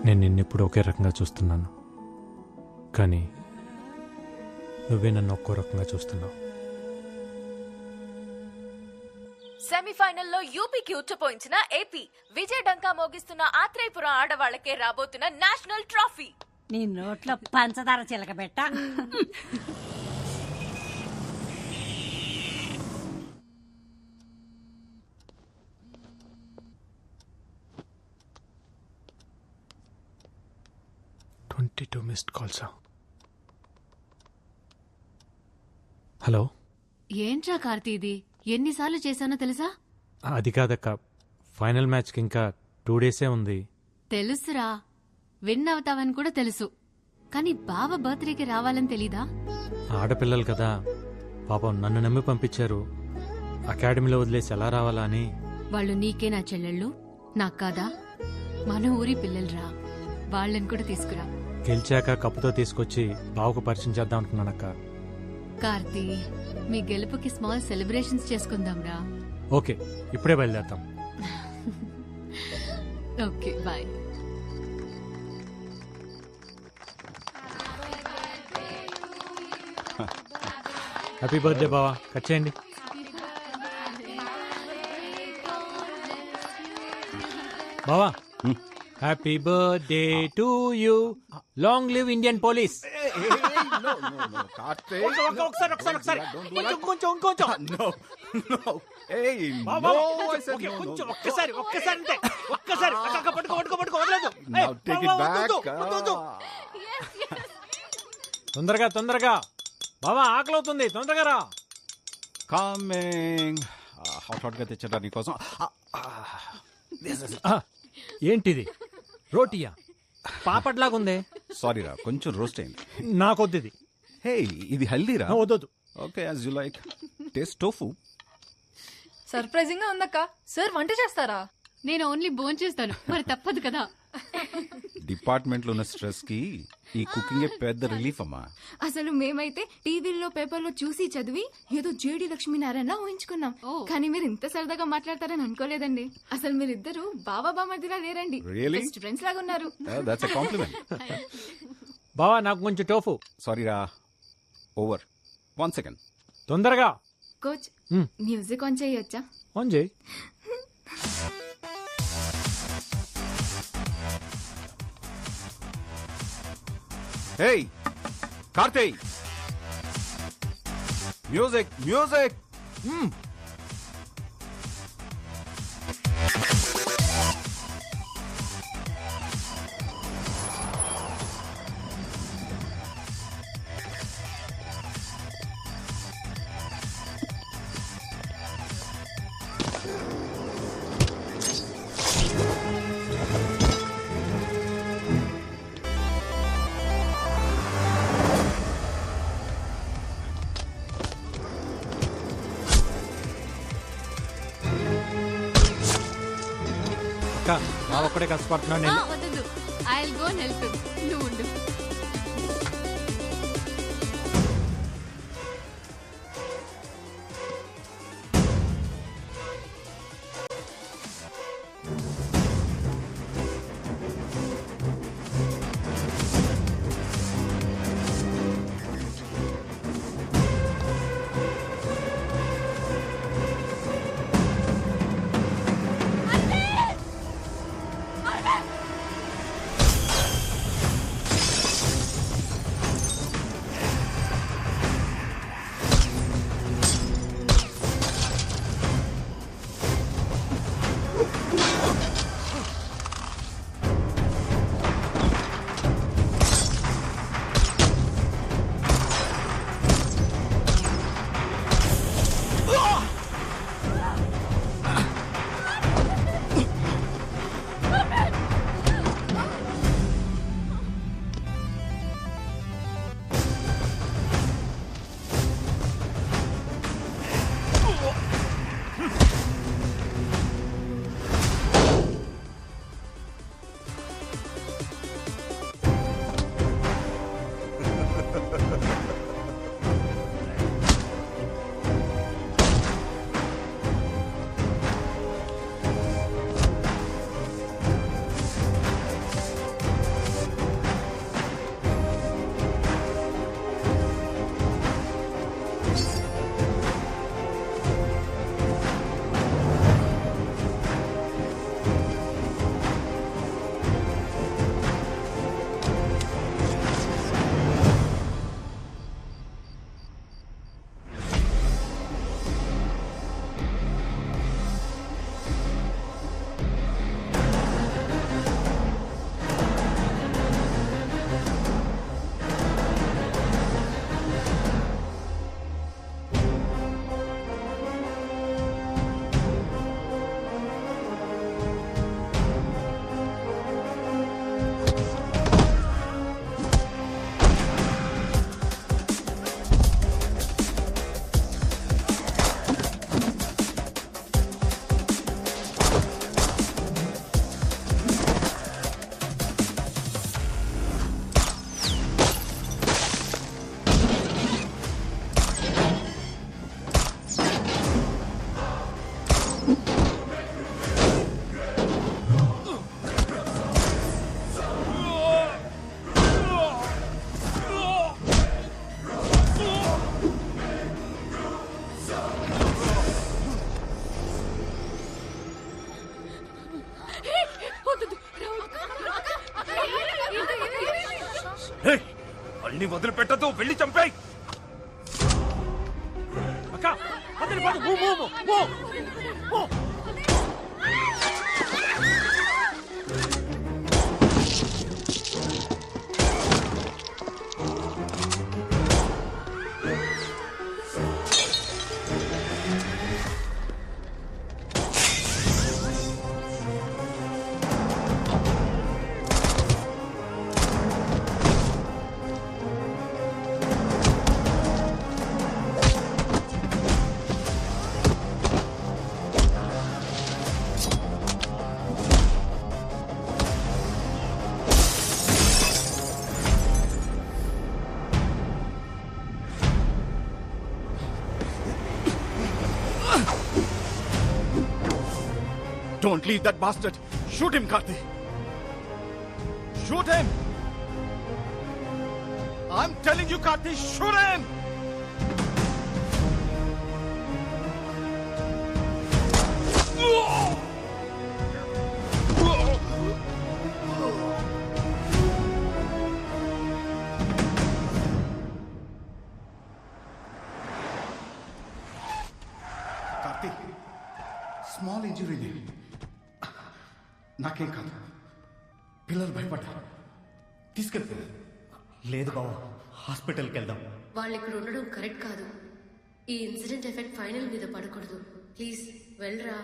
నేను నిన్నెప్పుడు ఒకే రకంగా చూస్తున్నాను, కానీ నువ్వే నన్ను ఒక్కో రకంగా చూస్తున్నావు. సెమీఫైనల్లో యూపీకి ఉచ్చపోయించిన ఏపీ, విజయ్ డంకా మోగిస్తున్న ఆత్రేయపురం ఆడవాళ్లకే రాబోతున్న నేషనల్ ట్రోఫీ. నీ నోట్లో పంచదార చిలకబెట్ట. Missed calls. హలో. ఏంట్రా కార్తీ ఇది? ఎన్నిసార్లు చేశానో తెలుసా? అది కాదక్క, ఫైనల్ మ్యాచ్కి ఇంకా 2 days ఉంది. తెలుసురా, విన్ అవుతావని కూడా తెలుసు, కానీ బావ బర్త్డేకి రావాలని తెలీదా? ఆడపిల్లలు కదా పాపం, నన్ను నమ్మి పంపించారు. అకాడమీలో వదిలేసి ఎలా రావాలా అని. వాళ్ళు నీకే నా చెల్లెళ్ళు, నాకు కాదా? మన ఊరి పిల్లలురా, వాళ్ళని కూడా తీసుకురా. గెలిచాక కప్పుతో తీసుకొచ్చి బావకు పరిచయం చేద్దాం అనుకున్నానక్క. కార్తీ, మీ గెలుపుకి స్మాల్ సెలబ్రేషన్స్ చేసుకుందాంరా. ఓకే, ఇప్పుడే బయలుదేరతాం. Okay, bye. హ్యాపీ బర్త్డే బావా, కట్ చేయండి. బావా, happy birthday to you, long live Indian police. తొందరగా తొందరగా బావా, ఆకలవుతుంది, తొందరగా రా. కమింగ్. హాట్ గా తెచ్చడా నీకోసం. ఏంటిది, రోటీయా? పాపట్లాగుందే. సారీ రా, కొంచెం రోస్ట్ అయింది. నాకొద్దు ఇది. హే, ఇది హెల్దీ రా. వద్దు. Okay, as you like. Taste tofu. Surprising గా ఉందక్క. సార్ వంట చేస్తారా? నేను ఓన్లీ భోంచేస్తాను, మరి తప్పదు కదా. డిపార్ట్మెంట్ లో ఉన్న స్ట్రెస్ కి ఈ కుకింగ్ పెద్ద రిలీఫ్ అమ్మా. అసలు మేమైతే టీవీల్లో పేపర్లో చూసి చదివి ఏదో జేడి లక్ష్మీనారాయణ ఊహించుకున్నాం, కానీ మీరు ఇంత సరదాగా మాట్లాడతారని అనుకోలేదండి. అసలు మీరిద్దరు బావా బామర్దిలా లేరండి, Really? బెస్ట్ ఫ్రెండ్స్ లాగా ఉన్నారు. That's a compliment. బావా, నాకు కొంచెం టోఫు. సారీ రా, ఓవర్. 1 second. తొందరగా. కోచ్, మ్యూజిక్ ఆన్ చేయొచ్చా? ఆన్ చేయి. Hey Karthik, music music. బావ ఒక్కడే కష్టపడుతున్నాను నేను. వద్దు, I will go and help him. నువ్వు ఉండు. వాడిని వదిలిపెట్టదు, వెళ్ళి చంపేయ్. అక్క వదిలిపోదు, move move move move. Don't leave that bastard. Shoot him, Karthi. Shoot him. I'm telling you, Karthi, shoot him. Karthik small injury, నాకేం కాదు. పిల్లలు భయపడ్డారు, తీసుకెళ్తా. లేదు బావ, హాస్పిటల్కి వెళ్దాం. వాళ్ళు ఇక్కడ ఉండడం కరెక్ట్ కాదు. ఈ ఇన్సిడెంట్ ఎఫెక్ట్ ఫైనల్ మీద పడకూడదు. ప్లీజ్ వెళ్ళరా.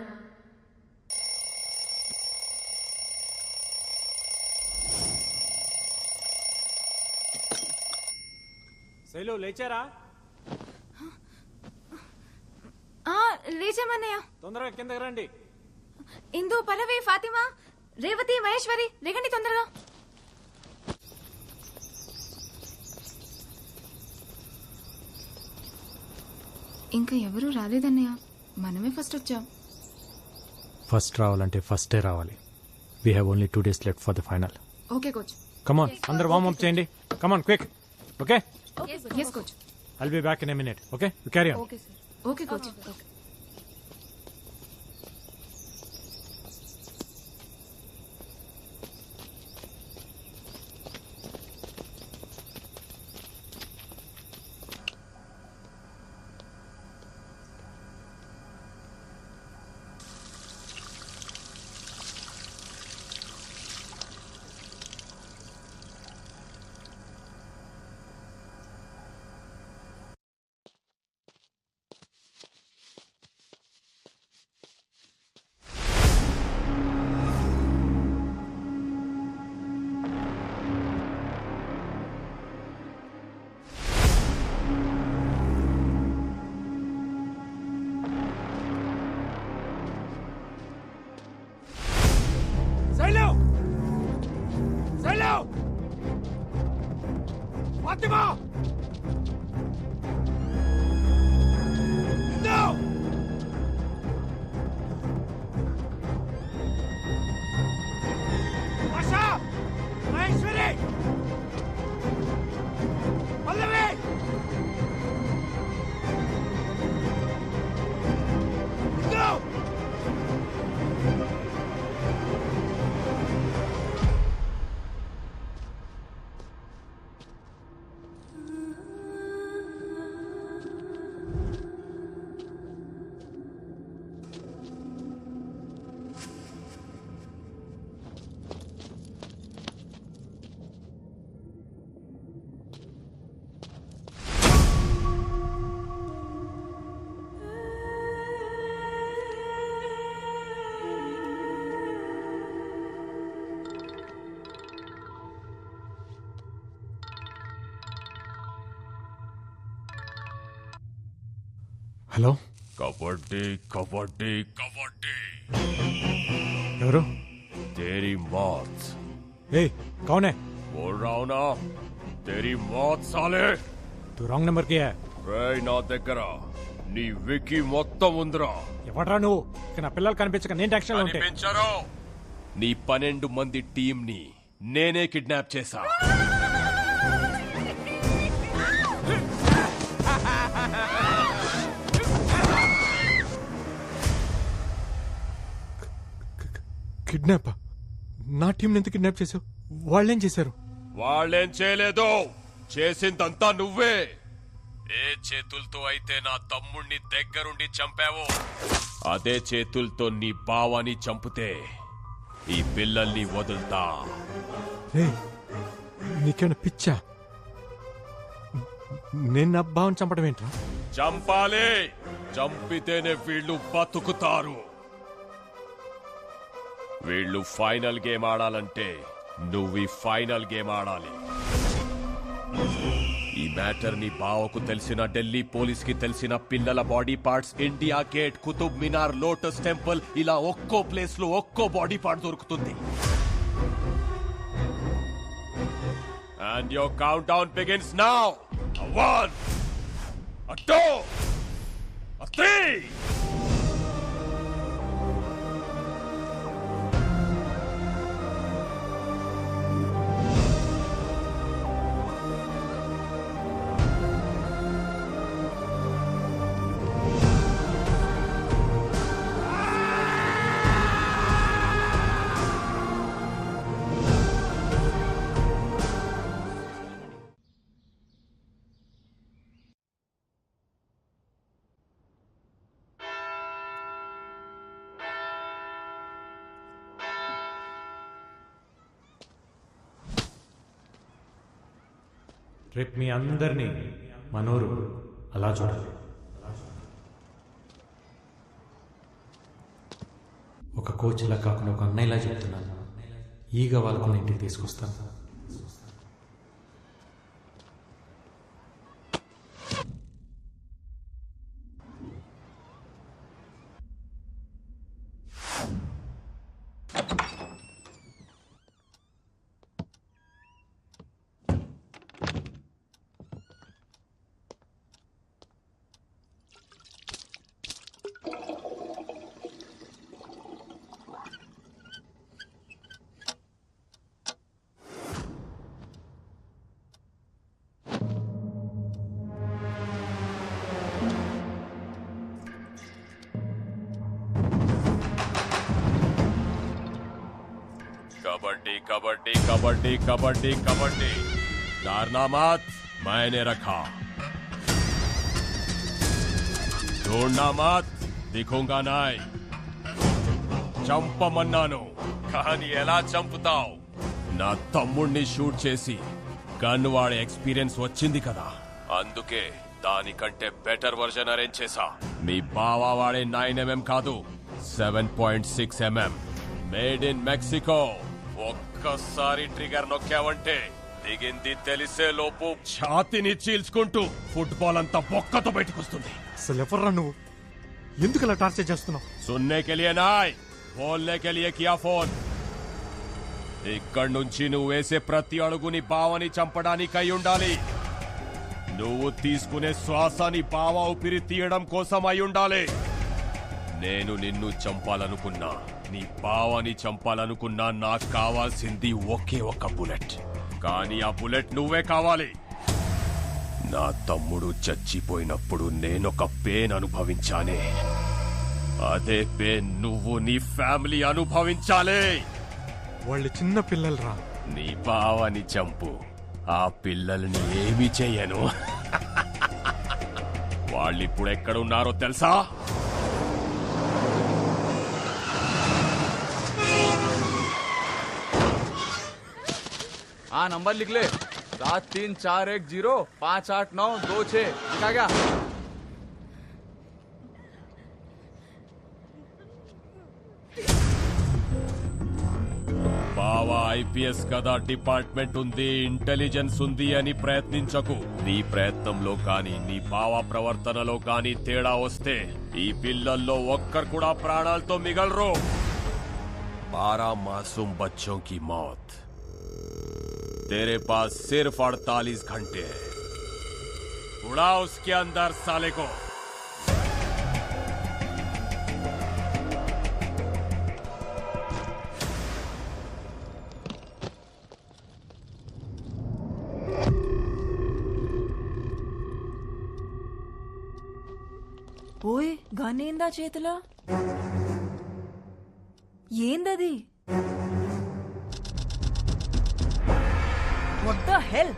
శైలు లేచారా? లేచామన్నయ్య. తొందరగా కిందకి రండి. ఇందు, పల్లవి, ఫాతిమా, రేవతి, మహేశ్వరి, రేగండి తొందరగా. ఇంకా ఎవరూ రాలేదన్నయ్య, మనమే ఫస్ట్ వచ్చాం. ఫస్ట్ రావాలంటే ఫస్టే రావాలి. We have only 2 days left for the final. Okay coach. Come on, అందరు వార్మ్ అప్ చేయండి. Come on quick. Okay, yes coach. I'll be back in a minute. Okay, you carry on. Okay sir. Okay coach. Okay. Fatima! No! Masha! Maheshwari! Pallavi! No! హలో. కబడ్డీ కబడ్డీ కబడ్డీ. ఎవరు? तेरी मौत. ए कौन है? बोल रहा हूं ना, तेरी मौत साले. तू रॉन्ग नंबर किया है. రే నా దగ్గర నీ వికీ మొత్తం ఉందిరా. ఎవడ్రా నువ్వు? ఇక నా పిల్లలు కనిపించక నేను టెన్షన్ లో ఉంటే. కనిపించరు. నీ 12 మంది టీం ని నేనే కిడ్నాప్ చేశా. కిడ్నాప్? నా టీం ఎందుకు కిడ్నాప్ చేసావు? వాళ్ళేం చేశారు? వాళ్ళేం చేయలేదు, చేసిందంతా నువ్వే. ఏ చేతులతో అయితే నా తమ్ముణ్ణి దగ్గరుండి చంపావో అదే చేతులతో నీ బావని చంపితే ఈ పిల్లల్ని వదులుతా. నీకేమైనా పిచ్చా? నేను నా బావని చంపడం ఏంట్రా? చంపాలి. చంపితేనే వీళ్ళు బతుకుతారు. వీళ్ళు ఫైనల్ గేమ్ ఆడాలంటే నువ్వు ఈ ఫైనల్ గేమ్ ఆడాలి. ఈ మ్యాటర్ ని బావకు తెలిసిన, ఢిల్లీ పోలీస్ కి తెలిసిన, పిల్లల body parts India Gate, Qutub Minar, Lotus Temple ఇలా ఒక్కో ప్లేస్ లో ఒక్కో బాడీ పార్ట్ దొరుకుతుంది. And your countdown begins now. A 1, a 2, a 3. రేపు మీ అందరినీ మనోరు అలా చూడాలి. ఒక కోచ్లా కాకుండా ఒక అన్నయ్యలా చెప్తున్నాను. ఈగ వాళ్ళకున్న ఇంటికి తీసుకొస్తాను. कबड्डी कबड्डी कबड्डी कबड्डी कबड्डी कारनामात मैंने रखा. ढूंढना मत, दिखूंगा नहीं. చంపమన్నాను కానీ ఎలా చంపుతావు? నా తమ్ముణ్ణి షూట్ చేసి గన్ వాడే ఎక్స్పీరియన్స్ వచ్చింది కదా, అందుకే దానికంటే బెటర్ వర్జన్ అరేంజ్ చేశా. మీ బావా వాడే 9mm కాదు, 7.6mm మేడ్ ఇన్ మెక్సికో. ఒక్కసారి ట్రిగర్ నొక్కావంటే దిగింది తెలిసే లోపు ఛాతిని చీల్చుకుంటూ ఫుట్బాల్ అంతా బొక్కతో బయటకొస్తుంది. అసలు ఎవర్రా నువ్వు? ఎందుకు ఇలా టార్చర్ చేస్తున్నావు? సున్నే కే లియే నాయ్, బోల్నే కే లియే కియా ఫోన్. ఇక్కడి నుంచి నువ్వు వేసే ప్రతి అడుగుని బావని చంపడానికి అయి ఉండాలి. నువ్వు తీసుకునే శ్వాసని బావ ఊపిరి తీయడం కోసం అయి ఉండాలి. నేను నిన్ను చంపాలనుకున్నా, నీ బావని చంపాలనుకున్నా నాకు కావాల్సింది ఒకే ఒక బుల్లెట్. కానీ ఆ బుల్లెట్ నువ్వే కావాలి. నా తమ్ముడు చచ్చిపోయినప్పుడు నేనొక పెయిన్ అనుభవించానే, అదే పెయిన్ నువ్వు నీ ఫ్యామిలీ అనుభవించాలి. వాళ్ళు చిన్న పిల్లలరా. నీ బావని చంపు, ఆ పిల్లల్ని ఏమి చెయ్యను. వాళ్ళిప్పుడు ఎక్కడున్నారో తెలుసా? हाँ नंबर लिख ले, 7341058926. लिखा क्या? బావా ఐపీఎస్ కదా, డిపార్ట్మెంట్ ఉంది, ఇంటెలిజెన్స్ ఉంది అని ప్రయత్నించకు. నీ ప్రయత్నంలో కానీ నీ బావా ప్రవర్తనలో కానీ తేడా వస్తే ఈ పిల్లల్లో ఒక్కరు కూడా ప్రాణాలతో మిగలరు. 12 मासूम बच्चों की मौत. तेरे पास सिर्फ 48 घंटे है. उड़ा उसके अंदर साले को. ఓయ్ గనేందా చేతిలో? ఏందది? What the hell?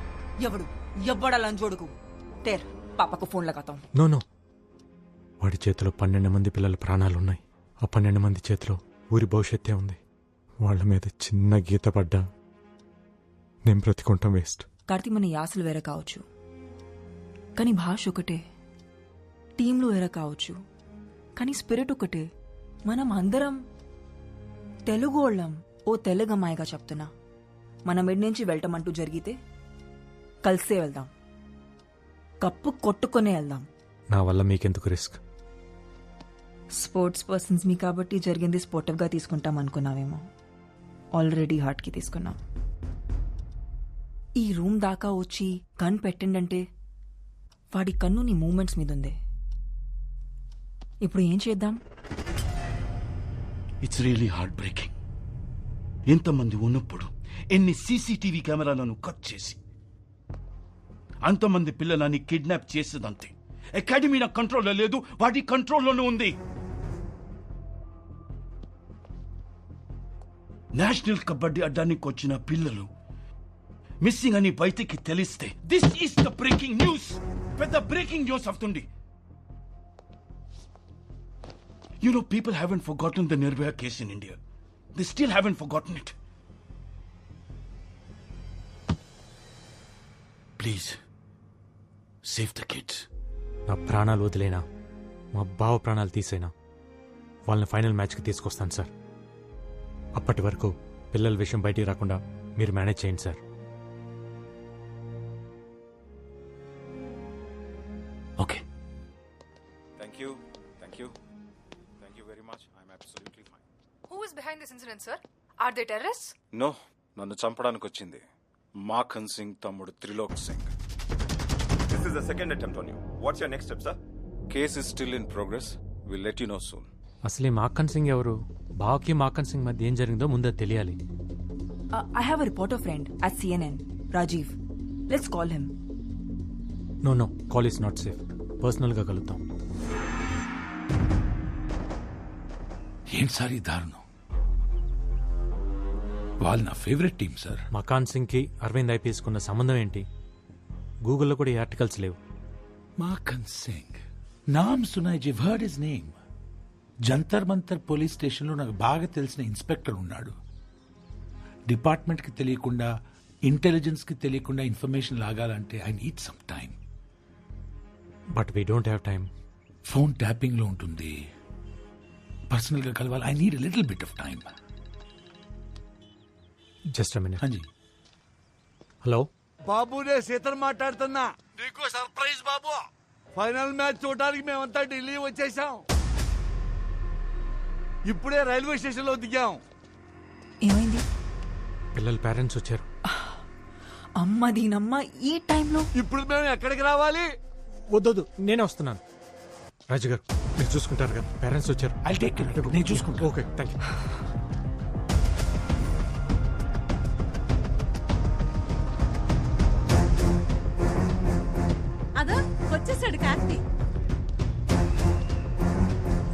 ఎవడు ये बड़ा लंजोड़ को तेर पापा को फोन लगाता हूँ. నో వాడి చేతిలో 12 మంది పిల్లల ప్రాణాలున్నాయి. ఆ 12 మంది చేతిలో ఊరి భవిష్యత్తే ఉంది. వాళ్ళ మీద చిన్న గీత పడ్డా నేను బ్రతికుంటాం వేస్ట్. కార్తీ మన యాసలు వేరే కావచ్చు, కానీ భాష ఒకటే. టీంలు వేరే కావచ్చు, కానీ స్పిరిట్ ఒకటే. మనం అందరం తెలుగు వాళ్ళం. ఓ తెలుగు అమ్మాయిగా చెప్తున్నా, మన మిడ్ నుంచి వెళ్ళటమంటూ జరిగితే కలిసే వెళ్దాం, కప్పు కొట్టుకునే వెళ్దాం. నా వల్ల మీకెందుకు రిస్క్? స్పోర్ట్స్ పర్సన్స్ మీ కాబట్టి జరిగింది స్పోర్టివ్గా తీసుకుంటాం అనుకున్నావేమో. ఆల్రెడీ హార్ట్కి తీసుకున్నాం. ఈ రూమ్ దాకా వచ్చి గన్ పెట్టిండంటే వాడి కన్ను నీ మూమెంట్స్ మీద ఉంది. ఇప్పుడు ఏం చేద్దాం? It's really heart breaking. ఎంతమంది ఉన్నప్పుడు ఎన్ని సీసీటీవీ కెమెరాలను కట్ చేసి అంతమంది పిల్లలని కిడ్నాప్ చేసేదంతే. అకాడమీ నా కంట్రోల్లో లేదు, వాటి కంట్రోల్లోనే ఉంది. నేషనల్ కబడ్డీ అడ్డానికి వచ్చిన పిల్లలు మిస్సింగ్ అని బయటికి తెలిస్తే this is the breaking news. పెద్ద బ్రేకింగ్ న్యూస్ అవుతుంది. You know, people haven't forgotten the Nirbhaya case in India. They still haven't forgotten it. Please, save the kids. నా ప్రాణాలు వదిలేనా, మా బావ ప్రాణాలు తీసేనా, వాళ్ళని ఫైనల్ మ్యాచ్కి తీసుకొస్తాను సార్. అప్పటి వరకు పిల్లల విషయం బయటికి రాకుండా మీరు మేనేజ్ చేయండి sir. Okay. Thank you very much. I'm absolutely fine. Who is behind this incident, sir? Are they terrorists? No, నన్ను చంపడానికి వచ్చింది మాఖన్ సింగ్ తమ్ముడు Trilok Singh. This is the second attempt on you. What's your next step, sir? Case is still in progress. Will let you know soon. అసలు ఈ మాఖన్ సింగ్ ఎవరు? బావకి మాఖన్ సింగ్ మధ్య ఏం జరిగిందో ముందే తెలియాలి. I have a reporter friend at CNN, Rajiv. Let's call him. No call is not safe. పర్సనల్గా కలుద్దాం. ఏం సార్ ఈ దారుణం? వాళ్ళు నా favourite team sir. Makhan Singh కి అరవింద్ ఐపీఎస్ కున్న సంబంధం ఏంటి? గూగుల్లో కూడా ఈ ఆర్టికల్స్ లేవు. మాఖన్ సింగ్ నామ్ సునాయ్ ji, heard his name. Jantar Mantar police స్టేషన్లో నాకు బాగా తెలిసిన ఇన్స్పెక్టర్ ఉన్నాడు. డిపార్ట్మెంట్కి తెలియకుండా, ఇంటెలిజెన్స్కి తెలియకుండా ఇన్ఫర్మేషన్ లాగాలంటే I need some time. But we don't have time. Phone ట్యాపింగ్లో ఉంటుంది. పర్సనల్గా కలవాలి. I need little bit of time. Just a minute. హాంజీ. హలో బాబు, నేను సీతను మాట్లాడుతున్నా. నీకు సర్ప్రైజ్ బాబు. ఫైనల్ మ్యాచ్ చూడడానికి మేమంతా ఢిల్లీ వచ్చేసాం. ఇప్పుడే రైల్వే స్టేషన్ లో దిగాం. ఏమైంది? పిల్లల పేరెంట్స్ వచ్చారు. అమ్మ దీనమ్మ ఈ టైంలో. ఇప్పుడు మేము ఎక్కడికి రావాలి? వద్దొద్దు, నేనే వస్తున్నాను. రాజు గారు మీరు చూసుకుంటారు కదా, పేరెంట్స్ వచ్చారు. I'll take it. నేను చూసుకుంటా. Okay, thank you. అదో వచ్చేసాడు కార్తీ.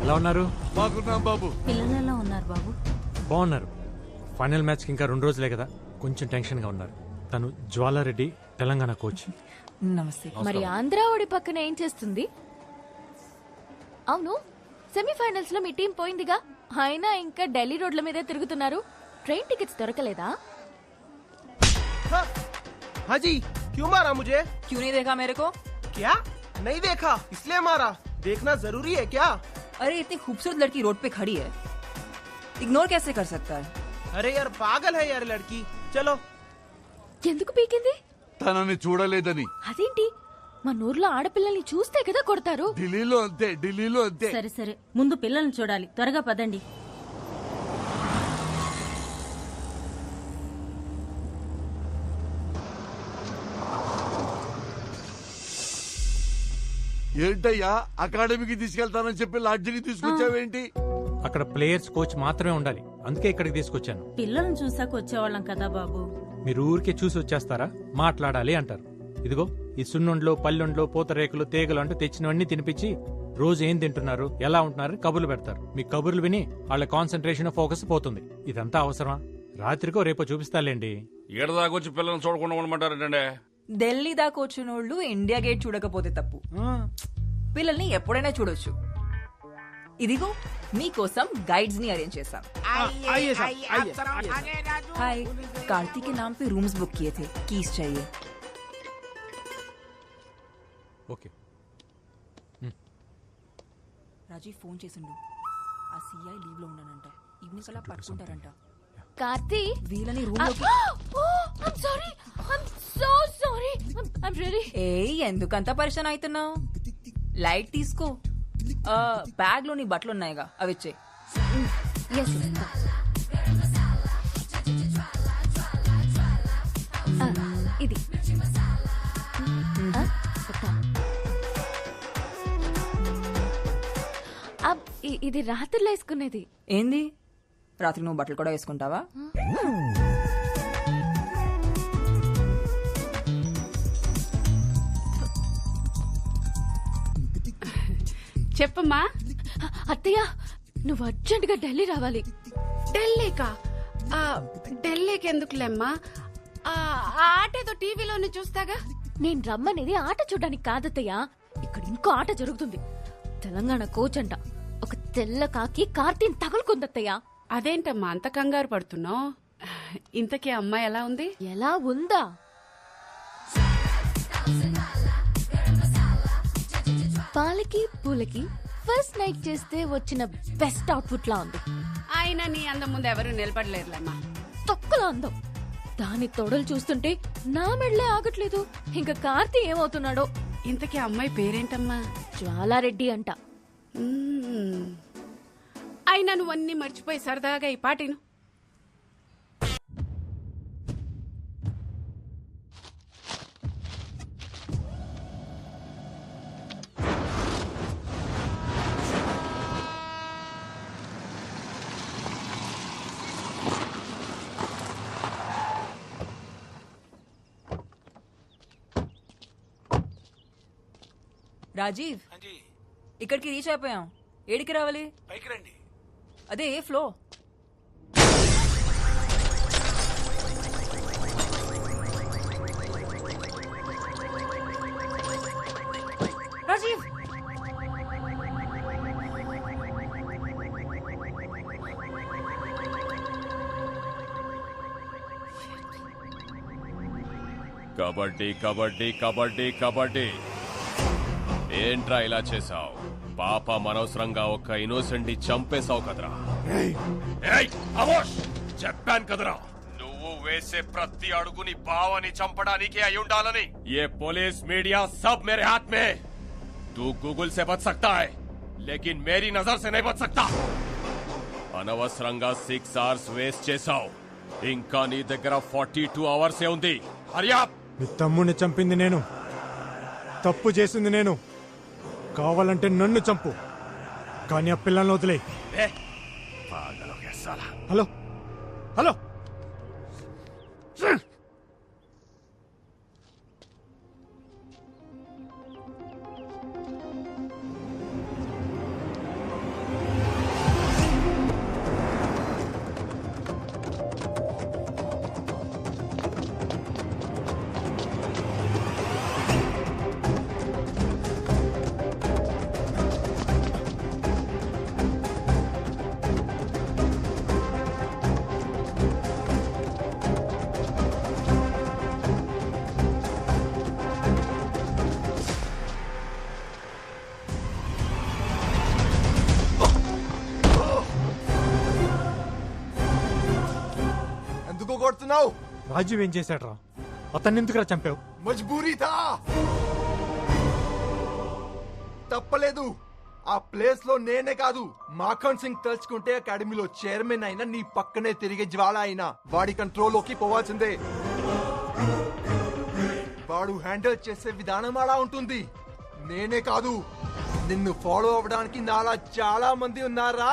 ఎలా ఉన్నారు? బాగున్నాం బాబు. పిల్లలు ఎలా ఉన్నారు బాబు? బాగున్నారు. ఫైనల్ మ్యాచ్కి ఇంకా 2 రోజులే కదా, కొంచెం టెన్షన్గా ఉన్నారు. తను జ్వాలారెడ్డి, తెలంగాణ కోచ్. నమస్తే. మరి ఆంధ్ర ఓడి పక్కన ఏం చేస్తుంది? అవును, సెమీఫైనల్స్ లో మీ టీం పోయిందిగా, అయినా ఇంకా ఢిల్లీ రోడ్ల మీదే తిరుగుతున్నారు. ట్రైన్ టికెట్స్ దొరకలేదా? हाँ जी, क्यों मारा मुझे? क्यों नहीं देखा मेरे को? क्या नहीं देखा इसलिए मारा? देखना जरूरी है क्या? अरे इतनी खूबसूरत लड़की रोड पे खड़ी है, इग्नोर कैसे कर सकता है? अरे यार पागल है यार लड़की. चलो. ఎందుకు పీకింది? తనని చూడలేదని. అదేంటి, మన ఊర్లో ఆడపిల్లల్ని చూస్తే కదా కొడతారు. ఢిల్లీలో అంతే, ఢిల్లీలో అంతే. సరే సరే, ముందు పిల్లల్ని చూడాలి, త్వరగా పదండి. ఏంటయ్యా, అకాడమీకి తీసుకెళ్తానని చెప్పి లాడ్జికి తీసుకొచ్చావేంటి? అక్కడ ప్లేయర్స్ కోచ్ మాత్రమే ఉండాలి, అందుకే ఇక్కడికి తీసుకొచ్చాను. పిల్లల్ని చూసాక వచ్చేవాళ్ళం కదా బాబు. మీరు ఊరికే చూసి వచ్చేస్తారా? మాట్లాడాలి అంటారు. ఇదిగో ఈ సున్నుండ్లో, పల్లెండ్లో, పూతరేకులు, తీగలు అంటూ తెచ్చినవన్నీ తినిపించి రోజు ఏం తింటున్నారు, ఎలా ఉంటున్నారు కబుర్లు పెడతారు. మీ కబుర్లు విని వాళ్ళ కాన్సన్ట్రేషన్ ఫోకస్ పోతుంది. ఇదంతా అవసరమా? రాత్రికో రేపో చూపిస్తాలేండి. ఏడదాకొచ్చి పిల్లల్ని చూడకుండా ఉండమంటారంటే ఢిల్లీ దాకా వచ్చిన వాళ్ళు ఇండియా గేట్ చూడకపోతే తప్పు. పిల్లల్ని ఎప్పుడైనా చూడొచ్చు. ఇదిగో మీకోసం गाइड्स नी अरेंज చేశాం. हाय, कार्तिक के नाम पे रूम्स बुक किए थे, कीज चाहिए. ఓకే. రాజీవ్ ఫోన్ చేసిండు. ఆ సిఐ లీవ్ లో ఉన్నానంట. ఈవినింగ్ కల్లా పట్టుకుంటారంట. కార్తీ వీళ్ళని రూమ్ లోకి ఏ ఎందుకంత పరిశాన్ అవుతున్నావు? లైట్ తీసుకో. బ్యాగ్ లో నీ బట్టలు ఉన్నాయిగా, అవి ఇచ్చే. ఇది ఇది రాత్రిలో వేసుకునేది. ఏంది, రాత్రి నువ్వు బట్టలు కూడా వేసుకుంటావా? చెప్పమ్మా. అత్తయ్య, నువ్వు అర్జెంటుగా ఢిల్లీ రావాలి. ఢిల్లీకా? ఢిల్లీకి ఎందుకులేమ్మా, ఆట ఏదో టీవీలోనే చూస్తాగా. నేను రమ్మనేది ఆట చూడడానికి కాదత్తయ్య, ఇక్కడ ఇంకో ఆట జరుగుతుంది. తెలంగాణ కోచ్ అంట, ఒక తెల్ల కాకి కార్తీని తగులుకుందత్తయ్య. అదేంటమ్మా అంత కంగారు పడుతున్నావు? ఇంతకీ అమ్మాయి ఎలా ఉంది? ఎలా ఉందా? పాలకి పూలకి ఫస్ట్ నైట్ చేస్తే వచ్చిన బెస్ట్ అవుట్ఫుట్ లా ఉంది. ఆయన నీ అందం ముందు ఎవరు నిలబడలేరులేమ్మా. తొక్కలా అందం. దాని తొడలు చూస్తుంటే నా మెడలే ఆగట్లేదు. ఇంకా కార్తీ ఏమవుతున్నాడో. ఇంతకీ అమ్మాయి పేరేంటమ్మా? జ్వాలారెడ్డి అంట. అయినా నువ్వన్నీ మర్చిపోయి సరదాగా ఈ పాటిను. రాజీవ్, ఇక్కడికి రీచ్ అయిపోయాం. ఏడికి రావాలి? పైకి రండి. అదే ఏ ఫ్లో? రాజీవ్, కబడ్డీ కబడ్డీ కబడ్డీ కబడ్డీ. ఏంట్రా ఇలా చేసావు? పాప అనవసరంగా ఒక ఇన్నోసెంట్ ని చంపేశావు కదరా. చెప్పాను కదరా, నువ్వు వేసే ప్రతి అడుగుని బావని చంపడానికి అయి ఉండాలని. ये पुलिस मीडिया सब मेरे हाथ में. तू गूगल से बच सकता है, लेकिन मेरी नजर से नहीं बच सकता. అనవసరంగా 6 hours వేస్ట్ చేశావు. ఇంకా నీ దగ్గర 42 hours ఉంది. హరియా. నీ తమ్ముడిని చంపింది నేను, తప్పు చేసింది నేను. కావాలంటే నన్ను చంపు, కానీ ఆ పిల్లల్ని వదిలే. హలో హలో, కొడుతున్నావు? రాజీవ్ ఏం చేశాడ్రా? అతన్ని ఎందుకురా చంపావు? మజ్బూరీ థా, తప్పలేదు. ఆ ప్లేస్ లో నేనే కాదు, మాఖన్ సింగ్ తలుచుకుంటే అకాడమీలో చైర్మన్ అయినా నీ పక్కనే తిరిగే జ్వాల అయినా వాడి కంట్రోల్లోకి పోవాల్సిందే. వాడు హ్యాండిల్ చేసే విధానం అలా ఉంటుంది. నేనే కాదు, నిన్ను ఫాలో అవ్వడానికి నాలా చాలా మంది ఉన్నారా.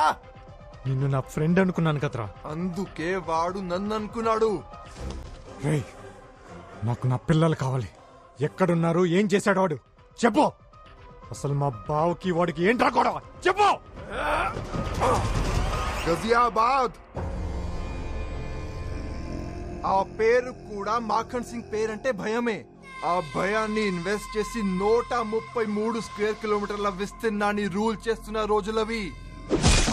నిన్ను నా ఫ్రెండ్ అనుకున్నాను కదరా, అందుకే వాడు నన్ను అనుకున్నాడు. రేయ్, నాకు నా పిల్లలు కావాలి. ఎక్కడున్నారు? ఏం చేశాడు వాడు? చెప్పు. అసలు మా బావకి వాడికి ఏంట్రా గొడవ? చెప్పు. గజియాబాద్. ఆ పేరు కూడా మాఖన్ సింగ్ పేరంటే భయమే. ఆ భయాన్ని ఇన్వెస్ట్ చేసి 133 స్క్వేర్ కిలోమీటర్ల విస్తీర్ణాన్ని రూల్ చేస్తున్న రోజులవి.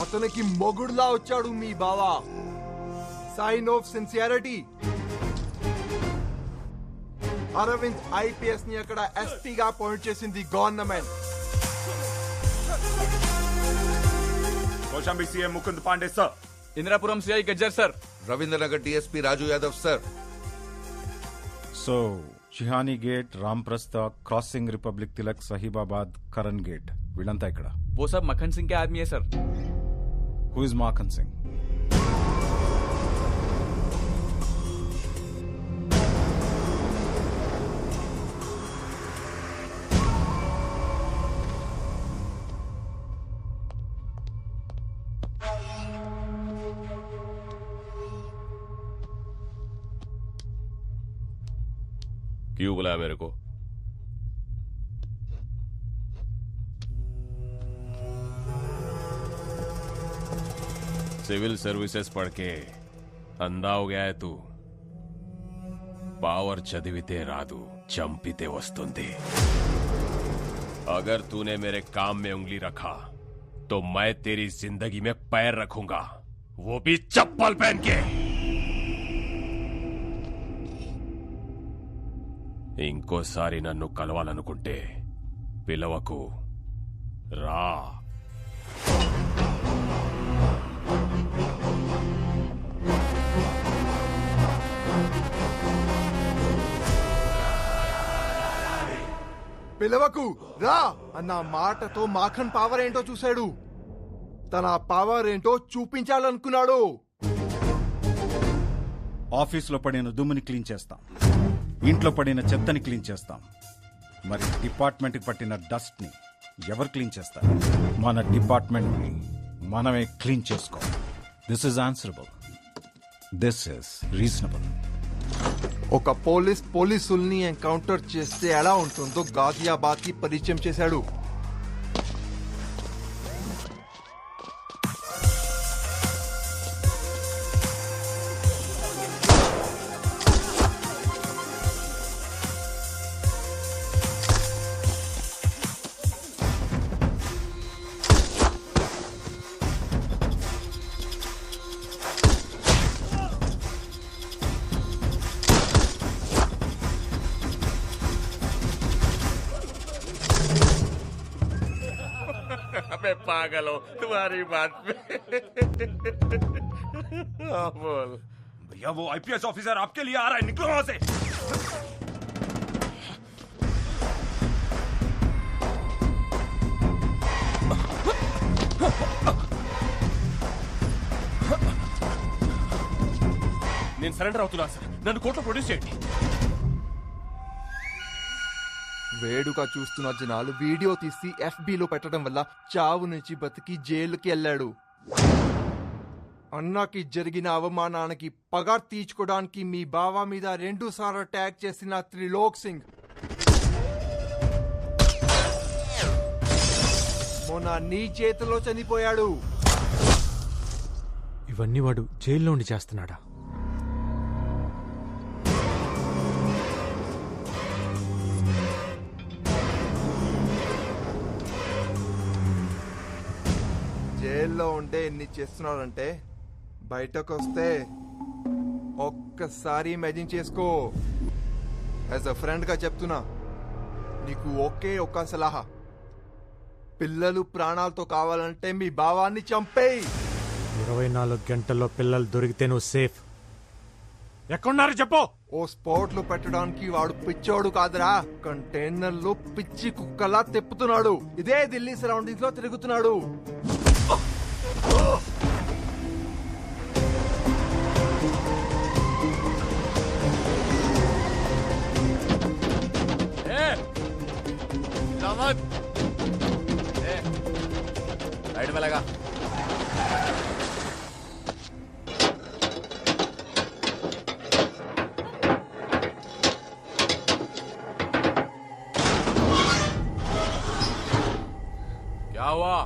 అతనికి మొగుడులా వచ్చాడు మీ బావా. Sign of sincerity. Arvind IPS ని అక్కడ ఎస్పీగా అపాయింట్ చేసింది government. Kaushambi CM Mukund Pandey sir. Indirapuram CI Gajjar sir. Ravindranagar DSP Raju Yadav sir. So Shihani Gate, Ramprastha, crossing, Republic Tilak, Sahibabad, Karan Gate వీళ్ళంతా ఇక్కడ. वो सब मक्खन सिंह के आदमी है sir. Who is Makhan Singh? क्यों बुलाया मेरे को? सिविल सर्विसेज पढ़ के अंधा हो गया है तू. पावर चदिविते रादू चंपिते वस्तुंदी. अगर तूने मेरे काम में उंगली रखा तो मैं तेरी जिंदगी में पैर रखूंगा, वो भी चप्पल पहन के. ఇంకోసారి నన్ను కలవాలనుకుంటే పిలవకు, రా. పిలవకు రా అన్న మాటతో మాఖన్ పవర్ ఏంటో చూశాడు. తన పవర్ ఏంటో చూపించాలనుకున్నాడు. ఆఫీస్లో పడిన దుమ్ముని క్లీన్ చేస్తాం, ఇంట్లో పడిన చెత్తని క్లీన్ చేస్తాం. మరి డిపార్ట్మెంట్కి పట్టిన డస్ట్ ని ఎవరు క్లీన్ చేస్తారు? మన డిపార్ట్మెంట్ ని మనమే క్లీన్ చేసుకో. This is answerable. This is reasonable. ఒక పోలీసుల్ని ఎన్కౌంటర్ చేస్తే ఎలా ఉంటుందో గాజియాబాద్ కి పరిచయం చేశాడు. मैं पागल हूँ तुम्हारी बात पे. बोल भैया वो आईपीएस ऑफिसर आपके लिए आ रहा है, निकलो वहां से. నేను సరెండర్ అవుతున్నా సార్, నన్ను కోర్టులో ప్రొడ్యూస్ చేయండి. వేడుక చూస్తున్న జనాలు వీడియో తీసి ఎఫ్బీలో పెట్టడం వల్ల చావు నుంచి బతికి జైలుకి వెళ్ళాడు. అన్నకి జరిగిన అవమానానికి పగ తీర్చుకోవడానికి మీ బావ మీద 2 సార్లు అటాక్ చేసిన త్రిలోక్ సింగ్ మొన్న నీ చేతిలో చనిపోయాడు. ఇవన్నీ వాడు జైల్లో ఉండి చేస్తున్నాడా? జైల్లో ఉంటే ఎన్ని చేస్తున్నాడంటే బయటకు వస్తే ఒక్కసారి ఇమాజిన్ చేసుకో. యాజ్ అ ఫ్రెండ్ గా చెప్తున్నా, నీకు ఒకే ఒక్క సలహా, పిల్లలు ప్రాణాలతో కావాలంటే మీ భావాన్ని చంపేయి. 24 గంటల్లో పిల్లలు దొరికితే నువ్వు సేఫ్. ఎక్కడున్నారు చెప్పు. ఓ స్పోర్ట్ లో పెట్టడానికి వాడు పిచ్చోడు కాదురా, కంటైనర్ లో పిచ్చి కుక్కలా తిప్పుతున్నాడు. ఇదే ఢిల్లీ సరౌండింగ్స్ లో తిరుగుతున్నాడు. साइड में लगा. क्या हुआ?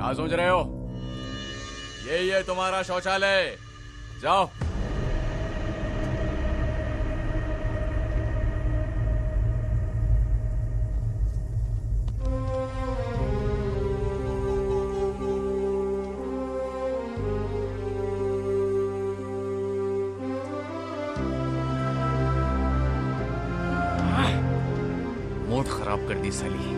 क्या सोच रहे हो? यही है तुम्हारा शौचालय, जाओ। मूड खराब कर दी साली।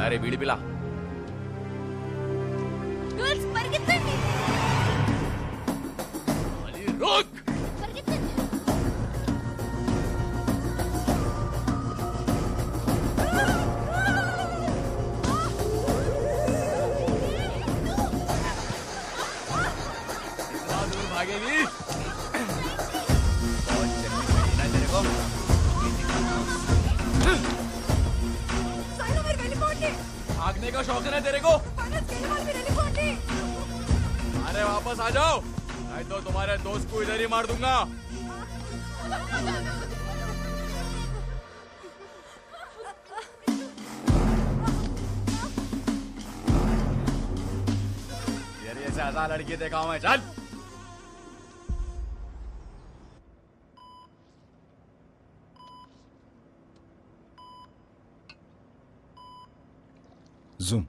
अरे बीड़ी पिला। रुक। इतना दूर भागेगी? भागने का शौक है तेरे को? अरे वापस आ जाओ, नहीं तो तुम्हारे दोस्त को इधर ही मार दूंगा। ये से आजा लड़की देखा हूं मैं, चल। జూమ్.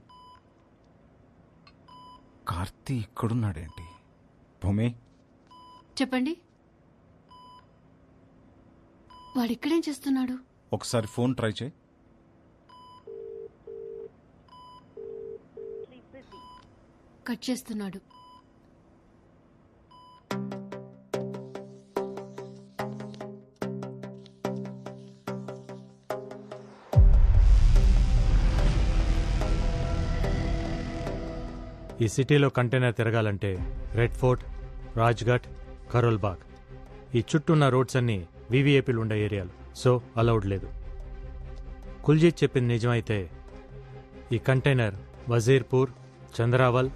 కార్తీ ఇక్కడున్నాడేంటి? భూమి, చెప్పండి. వాడు ఇక్కడేం చేస్తున్నాడు? ఒకసారి ఫోన్ ట్రై చేయి. కట్ చేస్తున్నాడు. ఈ సిటీలో కంటైనర్ తిరగాలంటే రెడ్ ఫోర్ట్, రాజ్ఘాట్, కరోల్ బాగ్, ఈ చుట్టూ ఉన్న రోడ్స్ అన్నీ వీవీఐపీలు ఉండే ఏరియాలు, సో అలౌడ్ లేదు. కుల్జీత్ చెప్పింది నిజమైతే ఈ కంటైనర్ వజీర్పూర్, చంద్రావల్,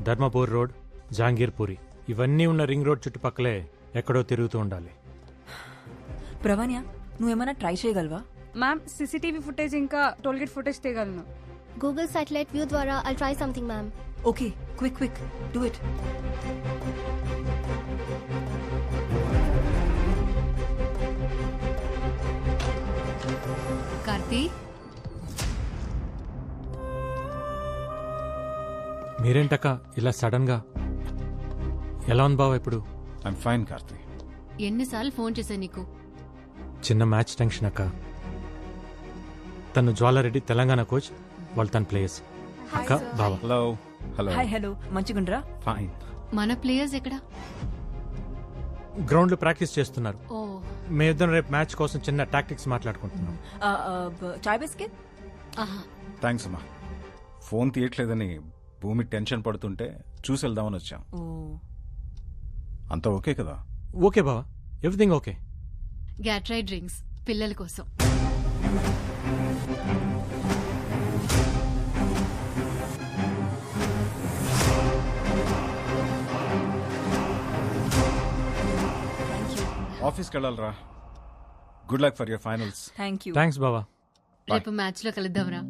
ధర్మపూర్ రోడ్, జాంగీర్పూరి ఇవన్నీ ఉన్న రింగ్ రోడ్ చుట్టుపక్కలే ఎక్కడో తిరుగుతూ ఉండాలి. ప్రవణ్య, నువ్వేమైనా ట్రై చేయగలవా? మ్యామ్, సీసీటీవీ ఫుటేజ్ ఇంకా టోల్గేట్ ఫుటేజ్ తీయగలను. గూగుల్ సాటిలైట్ వ్యూ ద్వారా I'll try something ma'am. Okay, quick quick do it. Karthi, మీరేంటక్క ఇలా సడన్ గా? ఎలా ఉంది బావ ఇప్పుడు? I'm fine Karthi. ఎన్నిసార్లు ఫోన్ చేశా నీకు? చిన్న మ్యాచ్ టెన్షన్ అక్క. తను జ్వాలారెడ్డి తెలంగాణ కోచ్, వాళ్ళు తన ప్లేయర్స్. అక్క బావ. హలో. హలో. హాయ్. హలో, మంచిగుండ్రా? ఫైన్. మన ప్లేయర్స్ ఎక్కడా? గ్రౌండ్ లో ప్రాక్టీస్ చేస్తున్నారు. ఓ, మేమిద్దరం రేపు మ్యాచ్ కోసం చిన్న టాక్టిక్స్ మాట్లాడుకుంటున్నాం. చాయ్ బిస్కెట్? థ్యాంక్స్ అమ్మా. ఫోన్ తీయట్లేదని భూమి టెన్షన్ పడుతుంటే చూసి వెళ్దామని వచ్చాం. అంతా ఓకే కదా? ఓకే బావా, ఎవ్రీథింగ్ ఓకే. గ్యాట్రై డ్రింక్స్ పిల్లల కోసం. ఆఫీస్కి వెళ్ళాలరా. Good luck for your finals. Thanks బావా. రేపు మ్యాచ్ లో కలుద్దాంరా.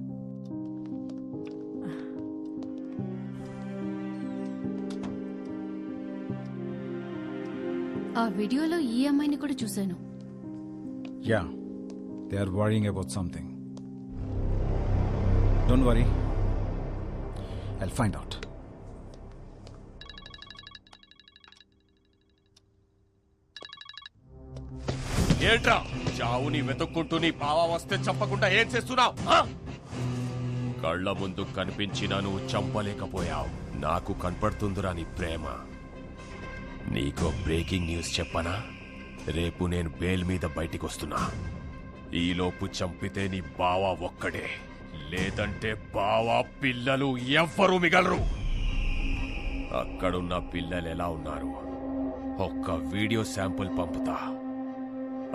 ఆ వీడియోలో ఈ అమ్మాయిని కూడా చూశాను. Yeah, they are worrying about something. Don't worry, I'll find out. ఏంట్రా చావుని వెతుక్కుంటూ నీ బావ వస్తే చంపకుండా ఏం చేస్తున్నావు? కళ్ళ ముందు కనిపించినా నువ్వు చంపలేకపోయావు. నాకు కనపడుతుందిరా నీ ప్రేమ. నీకో బ్రేకింగ్ న్యూస్ చెప్పనా? రేపు నేను బెయిల్ మీద బయటికి వస్తున్నా. ఈలోపు చంపితే నీ బావ ఒక్కడే, లేదంటే బావ పిల్లలు ఎవ్వరూ మిగలరు. అక్కడున్న పిల్లలు ఎలా ఉన్నారు ఒక్క వీడియో శాంపుల్ పంపుతా.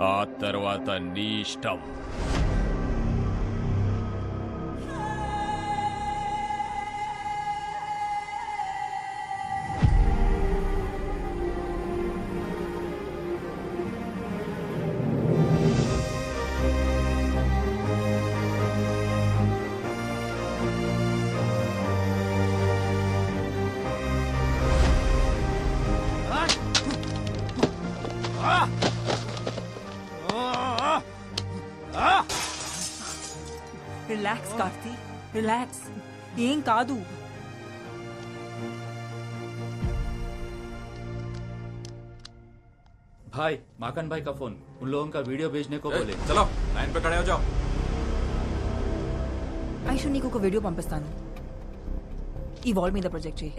ఆ తర్వాత నీ ఇష్టం. Relax Karthi, relax. ఏం కాదు. भाई माकन भाई का फोन, उन लोगों का वीडियो भेजने को बोले. चलो लाइन पे खड़े हो जाओ. ఐషు నీకు ఒక వీడియో పంపిస్తాను. ఈ వాల్ మీద ప్రొజెక్ట్ చేయి.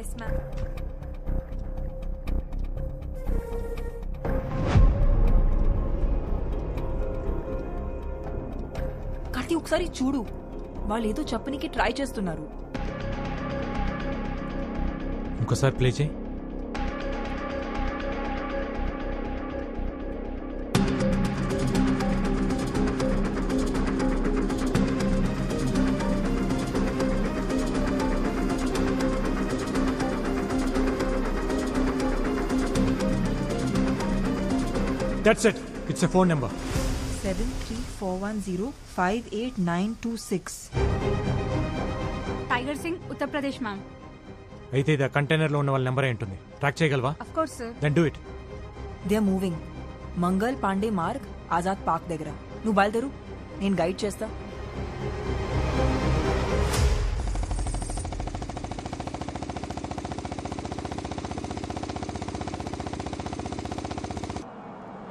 కార్తీ ఒకసారి చూడు, వాళ్ళు ఏదో చెప్పనికి ట్రై చేస్తున్నారు. ఇంకోసారి ప్లే చేయి. That's it. It's a phone number. 7341058926. Tiger Singh Uttar Pradesh ma'am. అయితే ఇది కంటైనర్ లో ఉన్న వాళ్ళ నెంబర్ ఏంటుంది? ట్రాక్ చేయగలవా? Of course sir. Then do it. They are moving. Mangal Pandey Marg, Azad park దగ్గర. నువ్వు బయలుదేరు, నేను గైడ్ చేస్తా.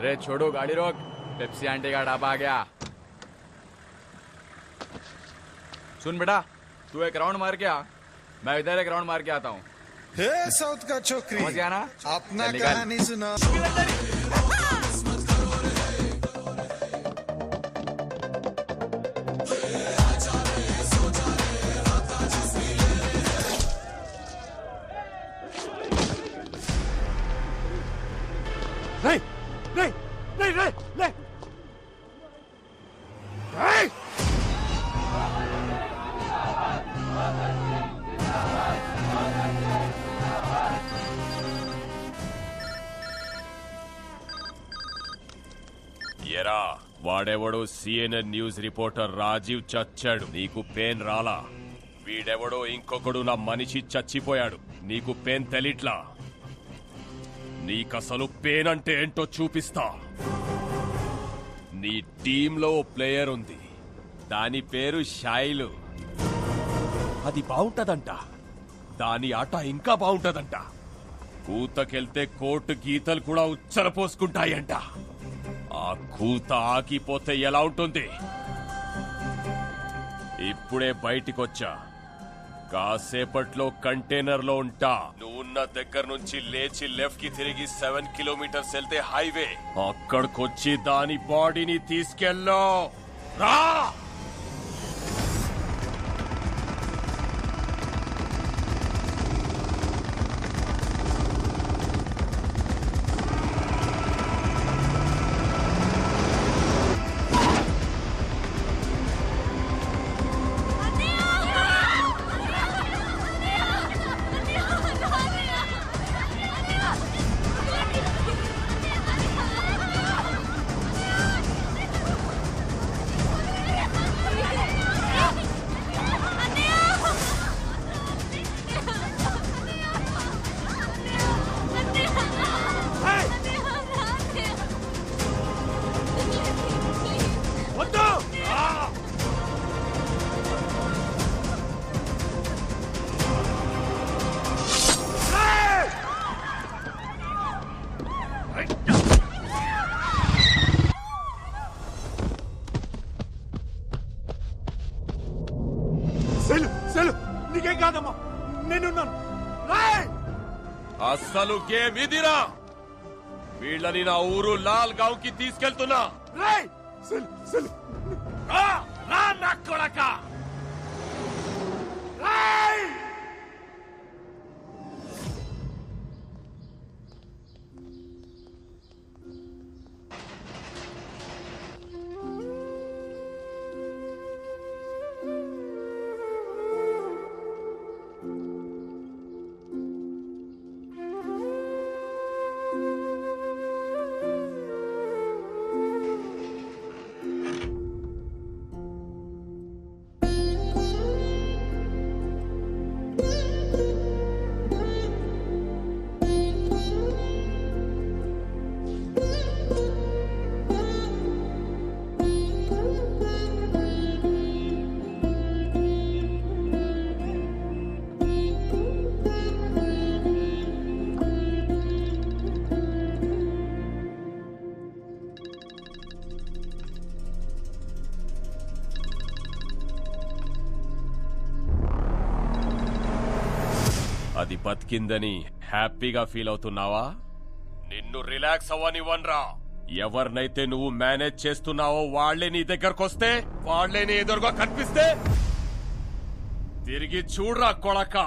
अरे छोड़ो, गाड़ी रोक. पेप्सी आंटी का ढाबा आ गया. सुन बेटा, तू एक राउंड मार के आ, मैं इधर एक राउंड मार के आता हूँ. हे साउथ का छोकरी, समझ गया ना? अपना चल निकल. कहानी सुना. ఎరా వాడెవడో సిఎన్ఎన్ న్యూస్ రిపోర్టర్ రాజీవ్ చచ్చాడు, నీకు పెయిన్ రాలా? వీడెవడో ఇంకొకడు నా మనిషి చచ్చిపోయాడు, నీకు పెయిన్ తెలిట్లా? నీకసలు పెయిన్ అంటే ఏంటో చూపిస్తా. నీ టీంలో ఓ ప్లేయర్ ఉంది, దాని పేరు షైలు. అది బాగుంటదంట, దాని ఆట ఇంకా బాగుంటదంట. కూతకెళ్తే కోర్టు గీతలు కూడా ఉచ్చల పోసుకుంటాయంట. ఆ కూత ఆగిపోతే ఎలా ఉంటుంది? ఇప్పుడే బయటికొచ్చా, కాసేపట్లో కంటైనర్ లో ఉంటా. నువ్వున్న దగ్గర నుంచి లేచి లెఫ్ట్ కి తిరిగి 7 కిలోమీటర్స్ వెళ్తే హైవే. అక్కడికొచ్చి దాని బాడీని తీసుకెళ్ళో రా. నీకేం కాదమ్మా, నేనున్నాను. అస్సలు గేమ్ ఇదిరా. వీళ్ళని నా ఊరు లాల్ గావ్ కి తీసుకెళ్తున్నా. నా కొడక అది బతికిందని హ్యాపీగా ఫీల్ అవుతున్నావా? నిన్ను రిలాక్స్ అవ్వనివ్వనరా. ఎవరినైతే నువ్వు మేనేజ్ చేస్తున్నావో వాళ్లే నీ దగ్గరకొస్తే, వాళ్లే నీ ఎదురుగా కనిపిస్తే తిరిగి చూడరా కొడక.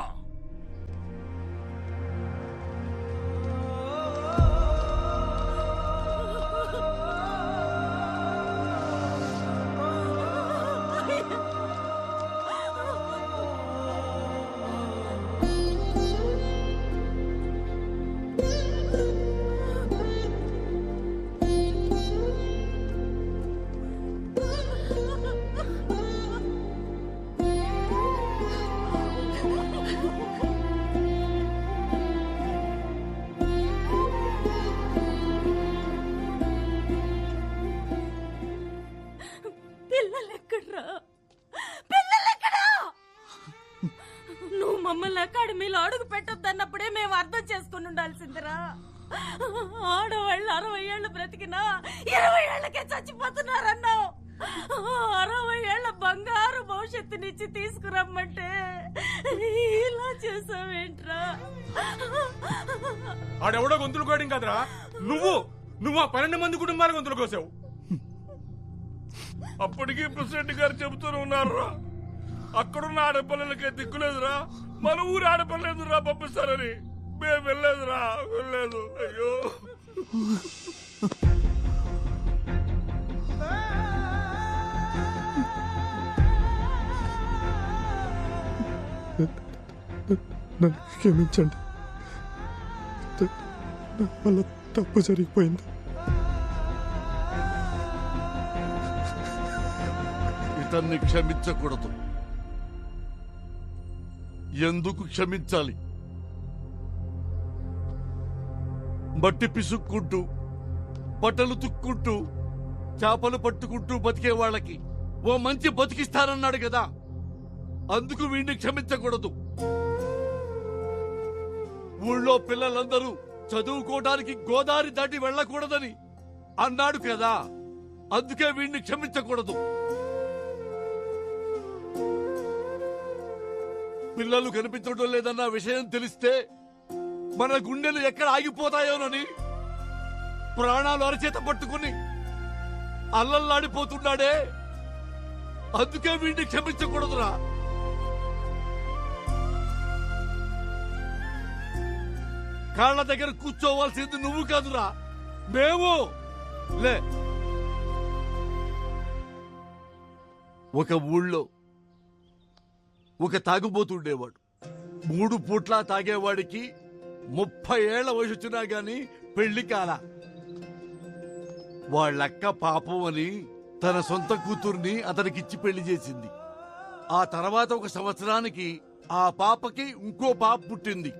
పిల్లలెక్కడ్రా? పిల్లలెక్కడా? నువ్వు మమ్మల్ని అకాడమీలో అడుగు పెట్టొద్దన్నప్పుడే మేము అర్థం చేసుకుని ఉండాల్సిందిరా. ఆడవాళ్ళు 60 ఏళ్ళు బ్రతికినా 20 ఏళ్లకే చచ్చిపోతున్నారన్నావు. 60 ఏళ్ల బంగారు భవిష్యత్తునిచ్చి తీసుకురమ్మంటే ఇలా చేసావేంట్రా? ఆడెవడో గొంతులు కోయడం కదరా, నువ్వు ఆ 12 మంది కుటుంబాల గొంతులు కోసావు. అప్పటికీ ప్రెసిడెంట్ గారు చెబుతూనే ఉన్నారా, అక్కడున్న ఆడపిల్లలకే దిక్కులేదురా, మన ఊరు ఆడపిల్లలేదురా పంపిస్తారని. మేము వెళ్ళలేదురా, వెళ్ళలేదు. అయ్యో నన్ను క్షమించండి, నా వల్ల తప్పు జరిగిపోయింది. ఇతన్ని క్షమించకూడదు. ఎందుకు క్షమించాలి? మట్టి పిసుక్కుంటూ, బట్టలు తుక్కుంటూ, చేపలు పట్టుకుంటూ బతికే వాళ్ళకి ఓ మంచి బతికిస్తానన్నాడు కదా, అందుకు వీడిని క్షమించకూడదు. ఊళ్ళో పిల్లలందరూ చదువుకోవడానికి గోదావరి దాటి వెళ్ళకూడదని అన్నాడు కదా, అందుకే వీడిని క్షమించకూడదు. పిల్లలు కనిపించడం లేదన్న విషయం తెలిస్తే మన గుండెలు ఎక్కడ ఆగిపోతాయోనని ప్రాణాలు అరచేత పట్టుకుని అల్లల్లాడిపోతున్నాడే, అందుకే వీడిని క్షమించకూడదురా. కాళ్ళ దగ్గర కూర్చోవాల్సింది నువ్వు కాదురా, మేము. లే, ఒక ఊళ్ళో ఒక తాగుబోతుండేవాడు. 3 పూట్లా తాగేవాడికి 30 ఏళ్ల వయసు వచ్చినా గాని పెళ్లి కాల. వాళ్ళక్క పాపం అని తన సొంత కూతుర్ని అతనికిచ్చి పెళ్లి చేసింది. ఆ తర్వాత 1 సంవత్సరానికి ఆ పాపకి ఇంకో పాప పుట్టింది.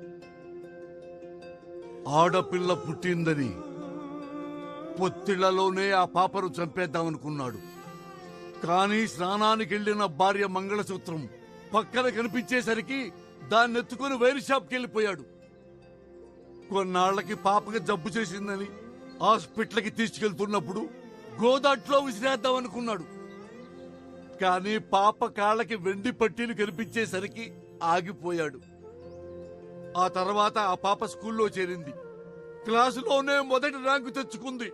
ఆడపిల్ల పుట్టిందని పొత్తిళ్లలోనే ఆ పాపను చంపేద్దామనుకున్నాడు. కానీ స్నానానికి వెళ్లిన భార్య మంగళసూత్రం పక్కన కనిపించేసరికి దాన్ని ఎత్తుకుని వైర్ షాప్కి వెళ్ళిపోయాడు. కొన్నాళ్లకి పాపకి జబ్బు చేసిందని హాస్పిటల్కి తీసుకెళ్తున్నప్పుడు గోదాట్లో విసిరేద్దామనుకున్నాడు. కానీ పాప కాళ్ళకి వెండి పట్టీలు కనిపించేసరికి ఆగిపోయాడు. ఆ తర్వాత ఆ పాప స్కూల్లో చేరింది. క్లాసులోనే మొదటి ర్యాంకు తెచ్చుకుంది.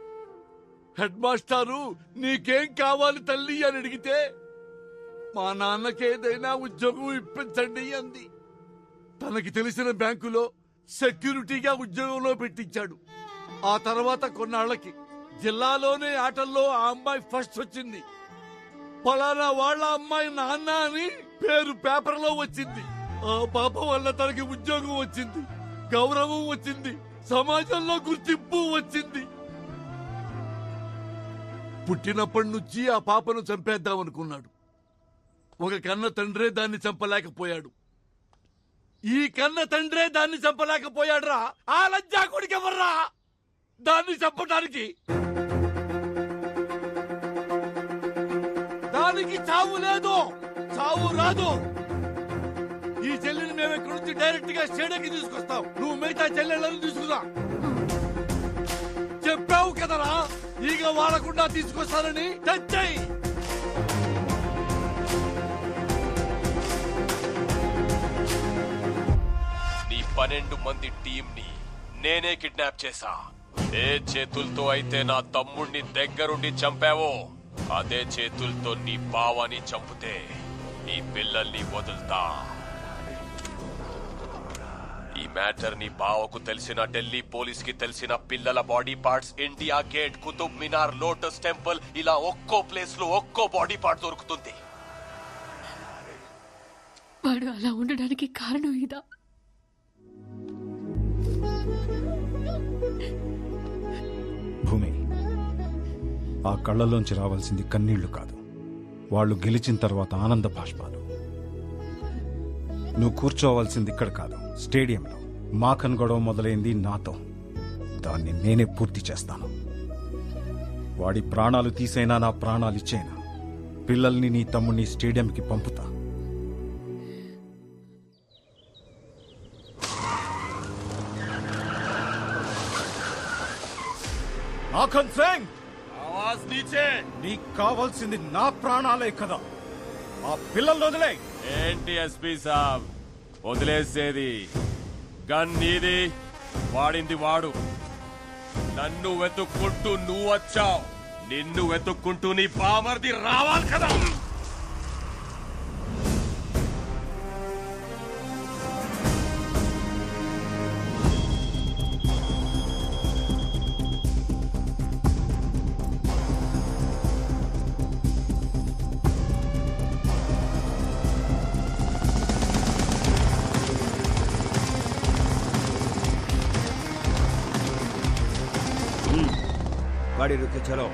హెడ్ మాస్టారు నీకేం కావాలి తల్లి అని అడిగితే మా నాన్నకేదైనా ఉద్యోగం ఇప్పించండి అంది. తనకి తెలిసిన బ్యాంకులో సెక్యూరిటీగా ఉద్యోగంలో పెట్టించాడు. ఆ తర్వాత కొన్నాళ్లకి జిల్లాలోనే ఆటల్లో ఆ అమ్మాయి ఫస్ట్ వచ్చింది. పలానా వాళ్ళ అమ్మాయి నాన్న అని పేరు పేపర్లో వచ్చింది. ఆ పాప వల్ల తనకి ఉద్యోగం వచ్చింది, గౌరవం వచ్చింది, సమాజంలో గుర్తింపు వచ్చింది. పుట్టినప్పటి నుంచి ఆ పాపను చంపేద్దామనుకున్నాడు. ఒక కన్న తండ్రే దాన్ని చంపలేకపోయాడు. ఈ కన్న తండ్రే దాన్ని చంపలేకపోయాడురా. ఆ లజ్జా కొడుకెవర్రా దాన్ని చంపడానికి? దానికి చావు లేదు, చావు రాదు. ఈ చెల్లెని మేము ఇక్కడి నుంచి డైరెక్ట్ గా స్టేడియంకి తీసుకొస్తాం. నువ్వు మిగతా చెల్లెళ్ళని తీసుకురా. చెప్పావు కదరా ఈగ వాడకుండా తీసుకొస్తానని. తెచ్చాయి. 12 మంది టీంని నేనే కిడ్నాప్ చేశా. ఏ చేతులతో అయితే నా తమ్ముణ్ణి దగ్గరుండి చంపావో అదే చేతులతో నీ బావని చంపితే నీ పిల్లల్ని వదులుతా. ఈ మ్యాటర్ నీ బావకు తెలిసిన, ఢిల్లీ పోలీస్ కి తెలిసిన, పిల్లల body parts India Gate, Qutub Minar, Lotus Temple ఇలా ఒక్కో ప్లేస్ లో ఒక్కో బాడీ పార్ట్ దొరుకుతుంది. వాడు అలా ఉండడానికి కారణం ఇదా? భూమి, ఆ కళ్ళలోంచి రావాల్సింది కన్నీళ్లు కాదు, వాళ్ళు గెలిచిన తర్వాత ఆనంద బాష్పాలు. నువ్వు కూర్చోవాల్సింది ఇక్కడ కాదు, స్టేడియంలో. మాకన్ గొడవ మొదలైంది నాతో, దాన్ని నేనే పూర్తి చేస్తాను. వాడి ప్రాణాలు తీసైనా నా ప్రాణాలు ఇచ్చేనా పిల్లల్ని నీ తమ్ముడిని స్టేడియంకి పంపుతా. మాఖన్ సింగ్, ఆవాజ్ నీచే. నీకు కావాల్సింది నా ప్రాణాలే కదా, ఆ పిల్లల్ని వదిలే. ఏంటి ఎస్పీ సాబ్ వదిలేసేది? గన్ నీది, వాడింది వాడు. నన్ను వెతుక్కుంటూ నువ్వు వచ్చావు, నిన్ను వెతుక్కుంటూ నీ బామర్ది రావాలి కదా. गाड़ी रुक के चलो।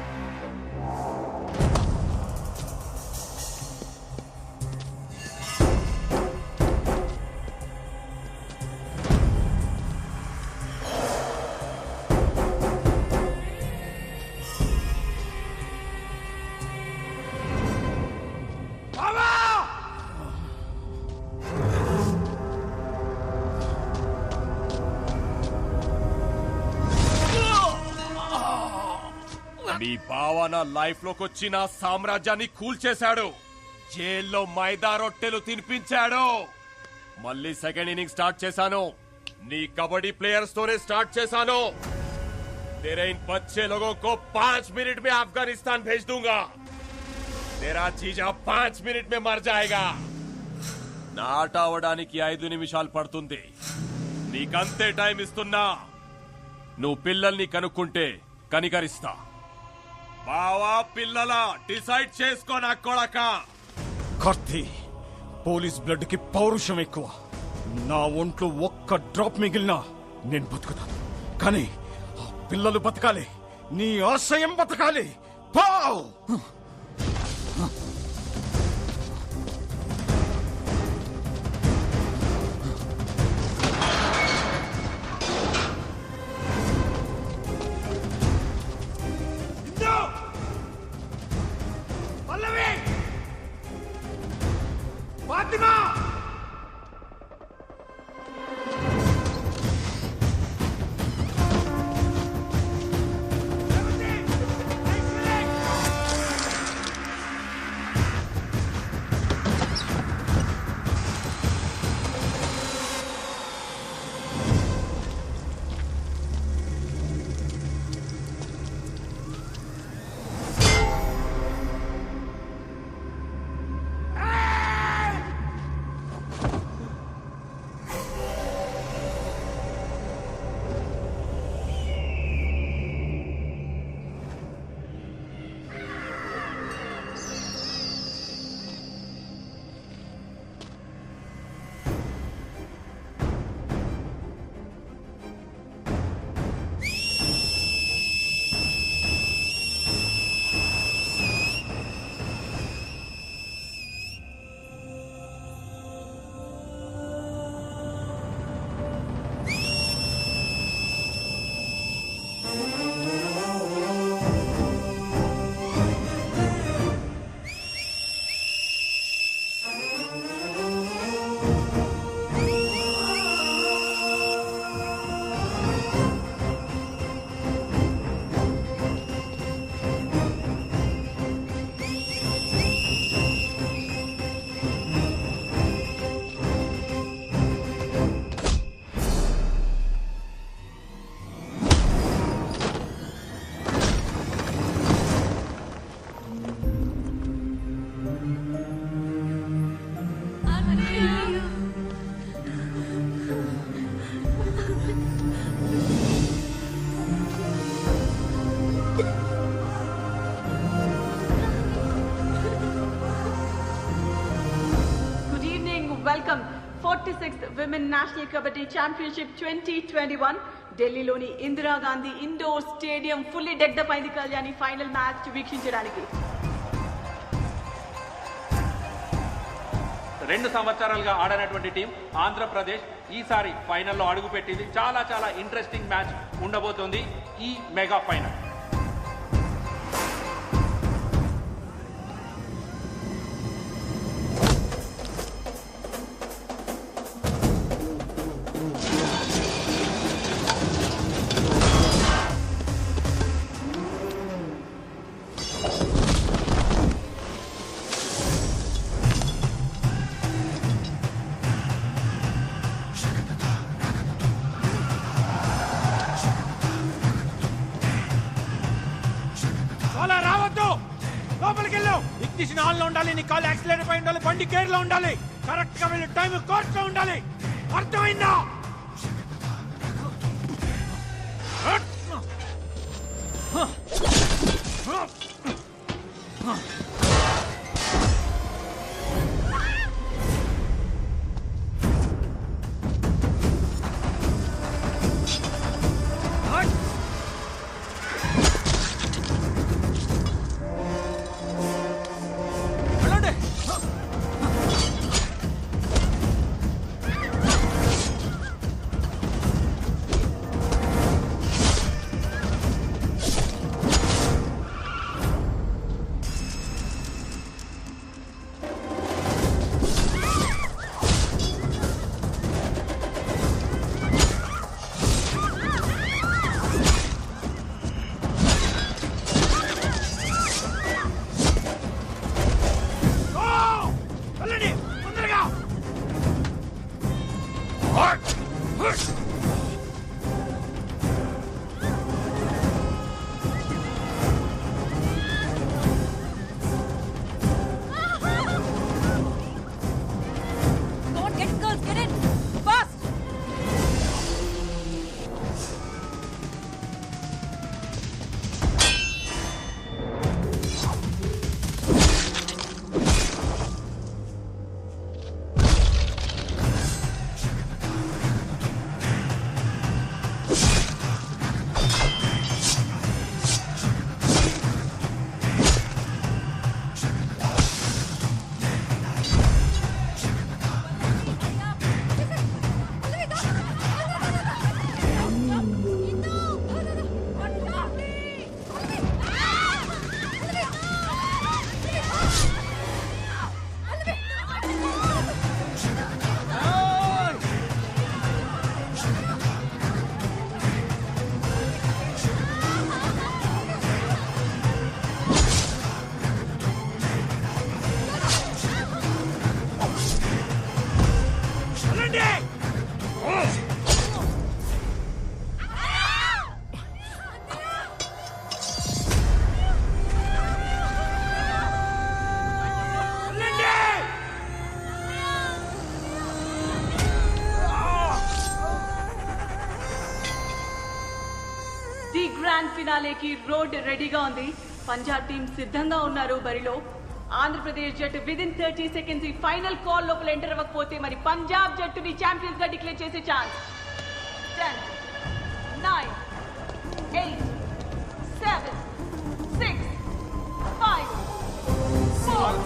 నీ బావ నా లైఫ్ లోకి వచ్చి నా సామ్రాజ్యాన్ని కూల్చేశాడు, జైల్లో మైదా రొట్టెలు తినిపించాడు. మళ్ళీ సెకండ్ ఇన్నింగ్ స్టార్ట్ చేశాను, నీ కబడ్డీ ప్లేయర్స్ తోనే స్టార్ట్ చేశాను. तेरे इन बच्चे लोगों को 5 मिनट में अफगानिस्तान भेज दूंगा. तेरा जीजा 5 मिनट में मर जाएगा. నాట అవడానికి 5 నిమిషాలు పడుతుంది. నీకంతే టైం ఇస్తున్నా. నువ్వు పిల్లల్ని కనుక్కుంటే కనికరిస్తా. బావా పిల్లల డిసైడ్ చేసుకో నా కొడక. కార్తీ, పోలీస్ బ్లడ్ కి పౌరుషం ఎక్కువ. నా ఒంట్లో ఒక్క డ్రాప్ మిగిలినా నేను బతుకుతాను, కానీ ఆ పిల్లలు బతకాలి, నీ ఆశయం బతకాలి. Pav! Good evening. Welcome. 46th Women National Kabaddi Championship 2021. ఢిల్లీలోని Indira Gandhi indoor stadium fully decked అయింది కళ్యాణి ఫైనల్ మ్యాచ్ వీక్షించడానికి. 2 సంవత్సరాలుగా ఆడనటువంటి టీం ఆంధ్రప్రదేశ్ ఈసారి ఫైనల్లో అడుగుపెట్టింది. చాలా చాలా ఇంట్రెస్టింగ్ మ్యాచ్ ఉండబోతోంది ఈ మెగా ఫైనల్. ఇగ్నిషన్ ఆన్ లో ఉండాలి, నీ కాల్ యాక్సిలేటర్ పై ఉండాలి, బండి గేర్ లో ఉండాలి, కరెక్ట్ గా వెళ్ళి టైం కోర్స్ లో ఉండాలి. అర్థమైందా? గ్రాండ్ ఫినాలేకి రోడ్ రెడీగా ఉంది. పంజాబ్ టీం సిద్ధంగా ఉన్నారు బరిలో. ఆంధ్రప్రదేశ్ జట్టు విదిన్ 30 సెకండ్స్ ఈ ఫైనల్ కాల్ లోపల ఎంటర్ అవ్వకపోతే మరి పంజాబ్ జట్టుని ఛాంపియన్స్ గా డిక్లేర్ చేసే ఛాన్స్. 10 9 8 7 6 5 4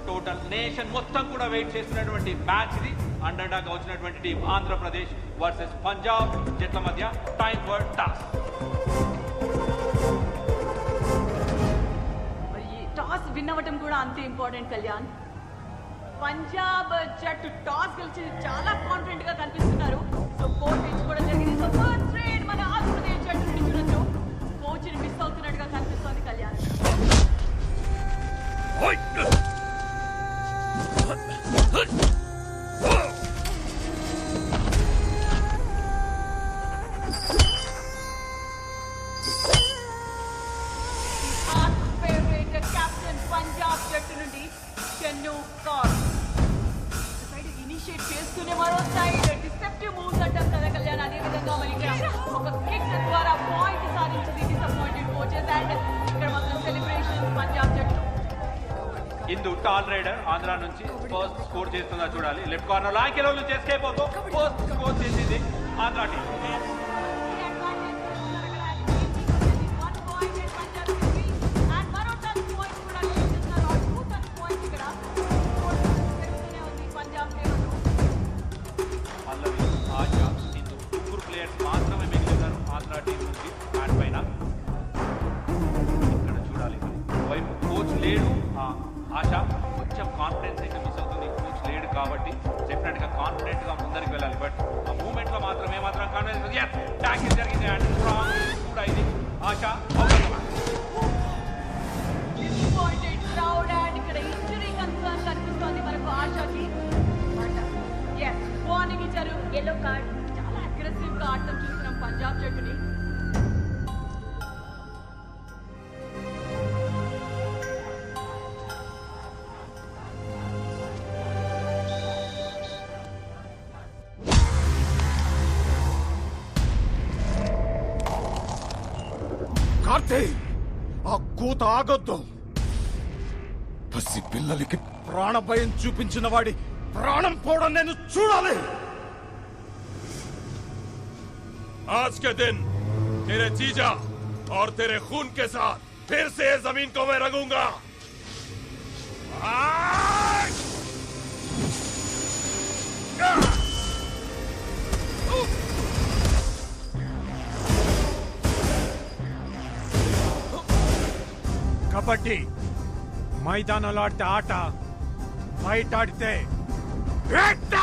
టోటల్ నేషన్ మొత్తం కూడా వెయిట్ చేస్తున్నటువంటి మ్యాచ్ ఇది. అండర్ డాగ్ వచ్చినటువంటి టీం ఆంధ్రప్రదేశ్ వర్సెస్ పంజాబ్ జట్ల మధ్య time for toss. Toss win అవ్వటం కూడా అంతే ఇంపార్టెంట్ కళ్యాణ్. పంజాబ్ జట్టు టాస్ గెలిచి చాలా కాన్ఫిడెంట్ గా కనిపిస్తున్నారు. సో కోచ్ ఎంచుకోవడం జరిగింది. సో ఫస్ట్ రేడ్ మన ఆంధ్రప్రదేశ్ జట్టు నుండి చూడొచ్చు. కోచ్ ని మిస్ అవుతున్నట్టుగా కనిపిస్తోంది కళ్యాణ్. ఫేవరెట్ కెప్టెన్ పంజాబ్ జట్టు నుండి చెన్ను కార్ సైడ్ ఇనిషియేట్ చేస్తూనే మరో సైడ్ డిసెప్టివ్ మూవ్స్ అంటాం కదా కళ్యాణ్. అదే విధంగా మరి ఒక కిక్ ద్వారా పాయింట్ సాధించింది డిసప్పాయింటెడ్ కోచెస్. అండ్ ఇక్కడ మాత్రం సెలబ్రేషన్ పంజాబ్ జట్టు. ఇందు టాల్ రైడర్ ఆంధ్ర నుంచి ఫస్ట్ స్కోర్ చేస్తుందా చూడాలి. లెఫ్ట్ కార్నర్ లాంకెలో నుంచి ఎస్కేప్ అవుతూ ఫస్ట్ స్కోర్ చేసింది ఆంధ్ర టీం. పల్లవి, ఆశ, ఇందు ముగ్గురు ప్లేయర్స్ మాత్రమే మిగిలినారు ఆంధ్ర టీం నుంచి బ్యాట్ పైన. ఇక్కడ చూడాలి వైపు కోచ్ లేడు. ఆశ కొంచెం కాన్ఫిడెన్స్ అయితే మిస్ అవుతుంది. కోచ్ లేడు కాబట్టి డెఫినెట్ గా కాన్ఫిడెంట్ గా ముందరికి వెళ్ళాలి. బట్ ఆ మూమెంట్ లో మాత్రం ఏమాత్రం కాన్ఫిడెన్స్ ట్యాకిల్ జరిగింది. అండ్ స్ట్రాంగ్ కూడా ఇది ఆశ. డిసప్పాయింటెడ్ క్రౌడ్ అండ్ ఇక్కడ ఇంజరీ కన్సర్న్ కనిపిస్తోంది మనకు ఆశకి. ఎస్ వార్నింగ్ ఇచ్చారు, yellow కార్డ్. చాలా అగ్రెసివ్ గా ఆడటం చూస్తున్నాం పంజాబ్ జట్టుని. కార్తీ, ఆ కూత ఆగొద్దు. పసి పిల్లలకి ప్రాణభయం చూపించిన వాడి ప్రాణం పోవడం నేను చూడాలి. आज के दिन तेरे जीजा और तेरे खून के साथ फिर से जमीन को मैं रंगूंगा. కబడ్డీ మైదానంలో ఆడితే ఆట, బయట ఆడితే వేట.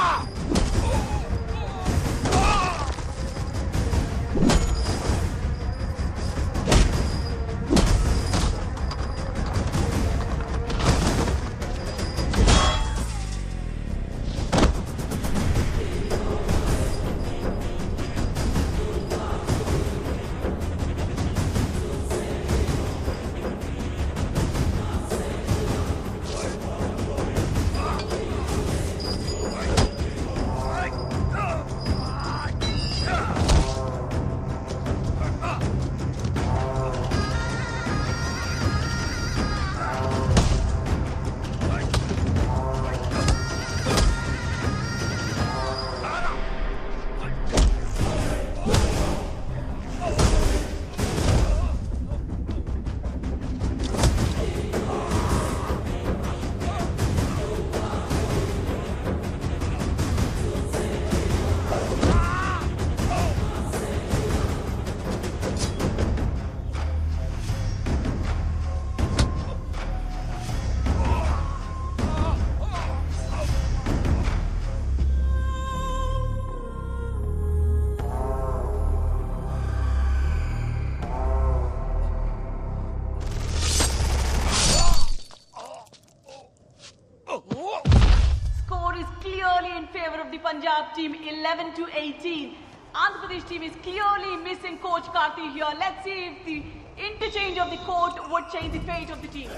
Punjab team 11-18. Andhra Pradesh team is clearly missing coach Karthi here. Let's see if the interchange of the court would change the fate of the team.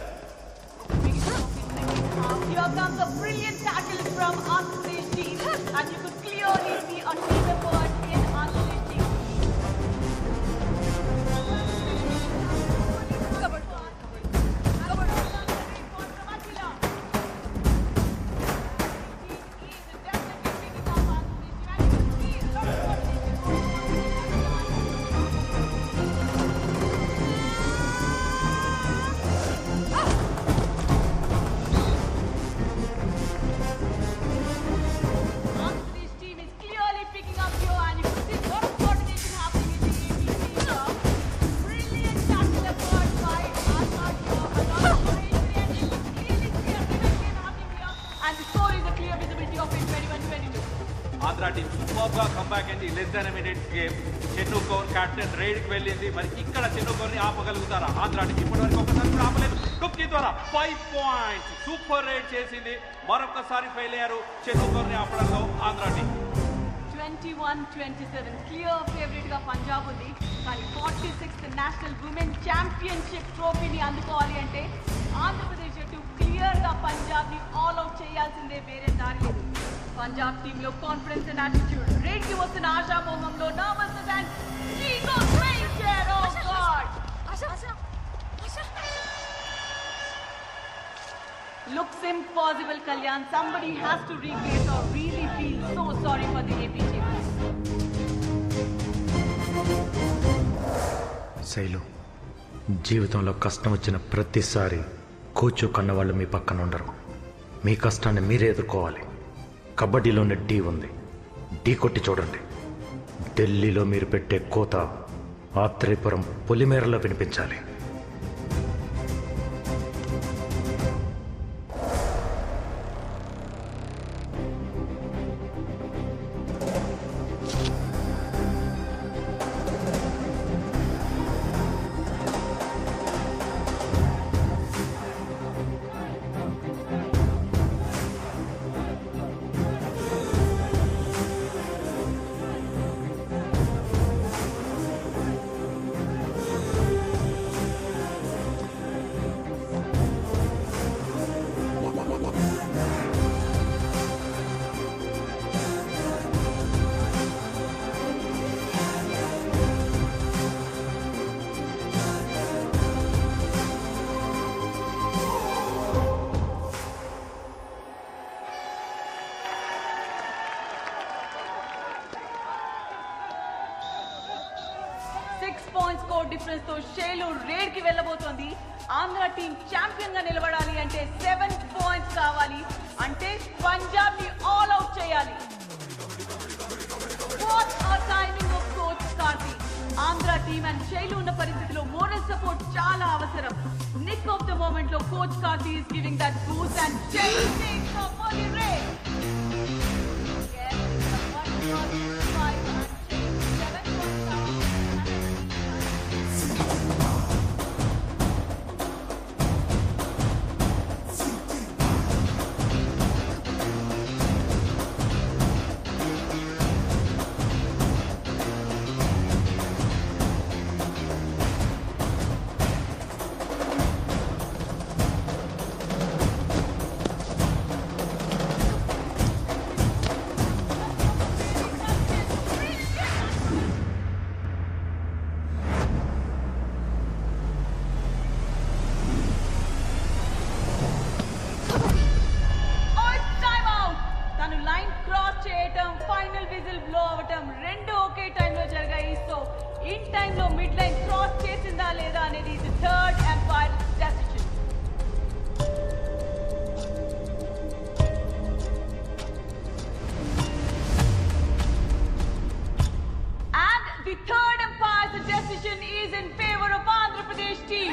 Here comes a brilliant tackle from Andhra Pradesh team, and you could clearly see a team effort in Andhra Pradesh team. ఆంధ్ర టీం సూపర్ గా కంబ్యాక్ అయింది. Less than minutes game. Chennu Kaur captain raid కి వెళ్ళింది. మరి ఇక్కడ చెన్నూ కౌర్ ని ఆపగలుగుతారా ఆంధ్ర టీం? ఇప్పటివరకు ఒకసారి కూడా ఆపలేదు. కుక్కి ద్వారా 5 పాయింట్స్ సూపర్ రైడ్ చేసింది. మరొకసారి ఫెయిల్ అయ్యారు చెన్నూ కౌర్ ని ఆపడంలో ఆంధ్ర టీం. 21-27 క్లియర్ ఫేవరెట్ గా పంజాబ్ ఉంది. కానీ 46th నేషనల్ ఉమెన్ ఛాంపియన్షిప్ ట్రోఫీని అందుకోవాలి అంటే ఆంధ్రప్రదేశ్ జట్టు క్లియర్ గా పంజాబ్ ని ఆల్ అవుట్ చేయాల్సిందే, వేరే దారి లేదు. పంజాబ్ టీమ్ లో కాన్ఫిడెన్స్ అండ్ యాటిట్యూడ్, రేట్ కి వస్తున్న ఆశామోహంలో nervousness and ego strength. Oh god, looks impossible, Kalyan. Somebody has to replace or really feel so sorry for the AP team. Shailu, జీవితంలో కష్టం వచ్చిన ప్రతిసారి కోచ్ కన్నవాళ్ళు మీ పక్కన ఉండరు. మీ కష్టాన్ని మీరే ఎదుర్కోవాలి. కబడ్డీలోనే ఢీ ఉంది, ఢీ కొట్టి చూడండి. ఢిల్లీలో మీరు పెట్టే కోత ఆత్రేయపురం పొలిమేరలో వినిపించాలి. డిఫరెన్స్ తో షేలు రేడ్ కి వెళ్ళబోతోంది. ఆంధ్ర టీం ఛాంపియన్ గా నిలబడాలి అంటే 7 పాయింట్స్ కావాలి. అంటే పంజాబ్ ని ఆల్ అవుట్ చేయాలి. What a timing of coach Karthi. Andhra team and Shailu ఉన్న పరిస్థితిలో మోరల్ సపోర్ట్ చాలా అవసరం. నిక్ ఆఫ్ ద మూమెంట్ లో coach Karthi is giving that boost and Shailu takes off for the raid. The third umpire's decision is in favor of Andhra Pradesh team.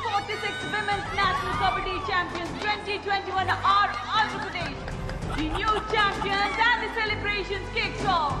46th Women's National Kabaddi Champions 2021 are Andhra Pradesh. The new champions and the celebrations kicks off.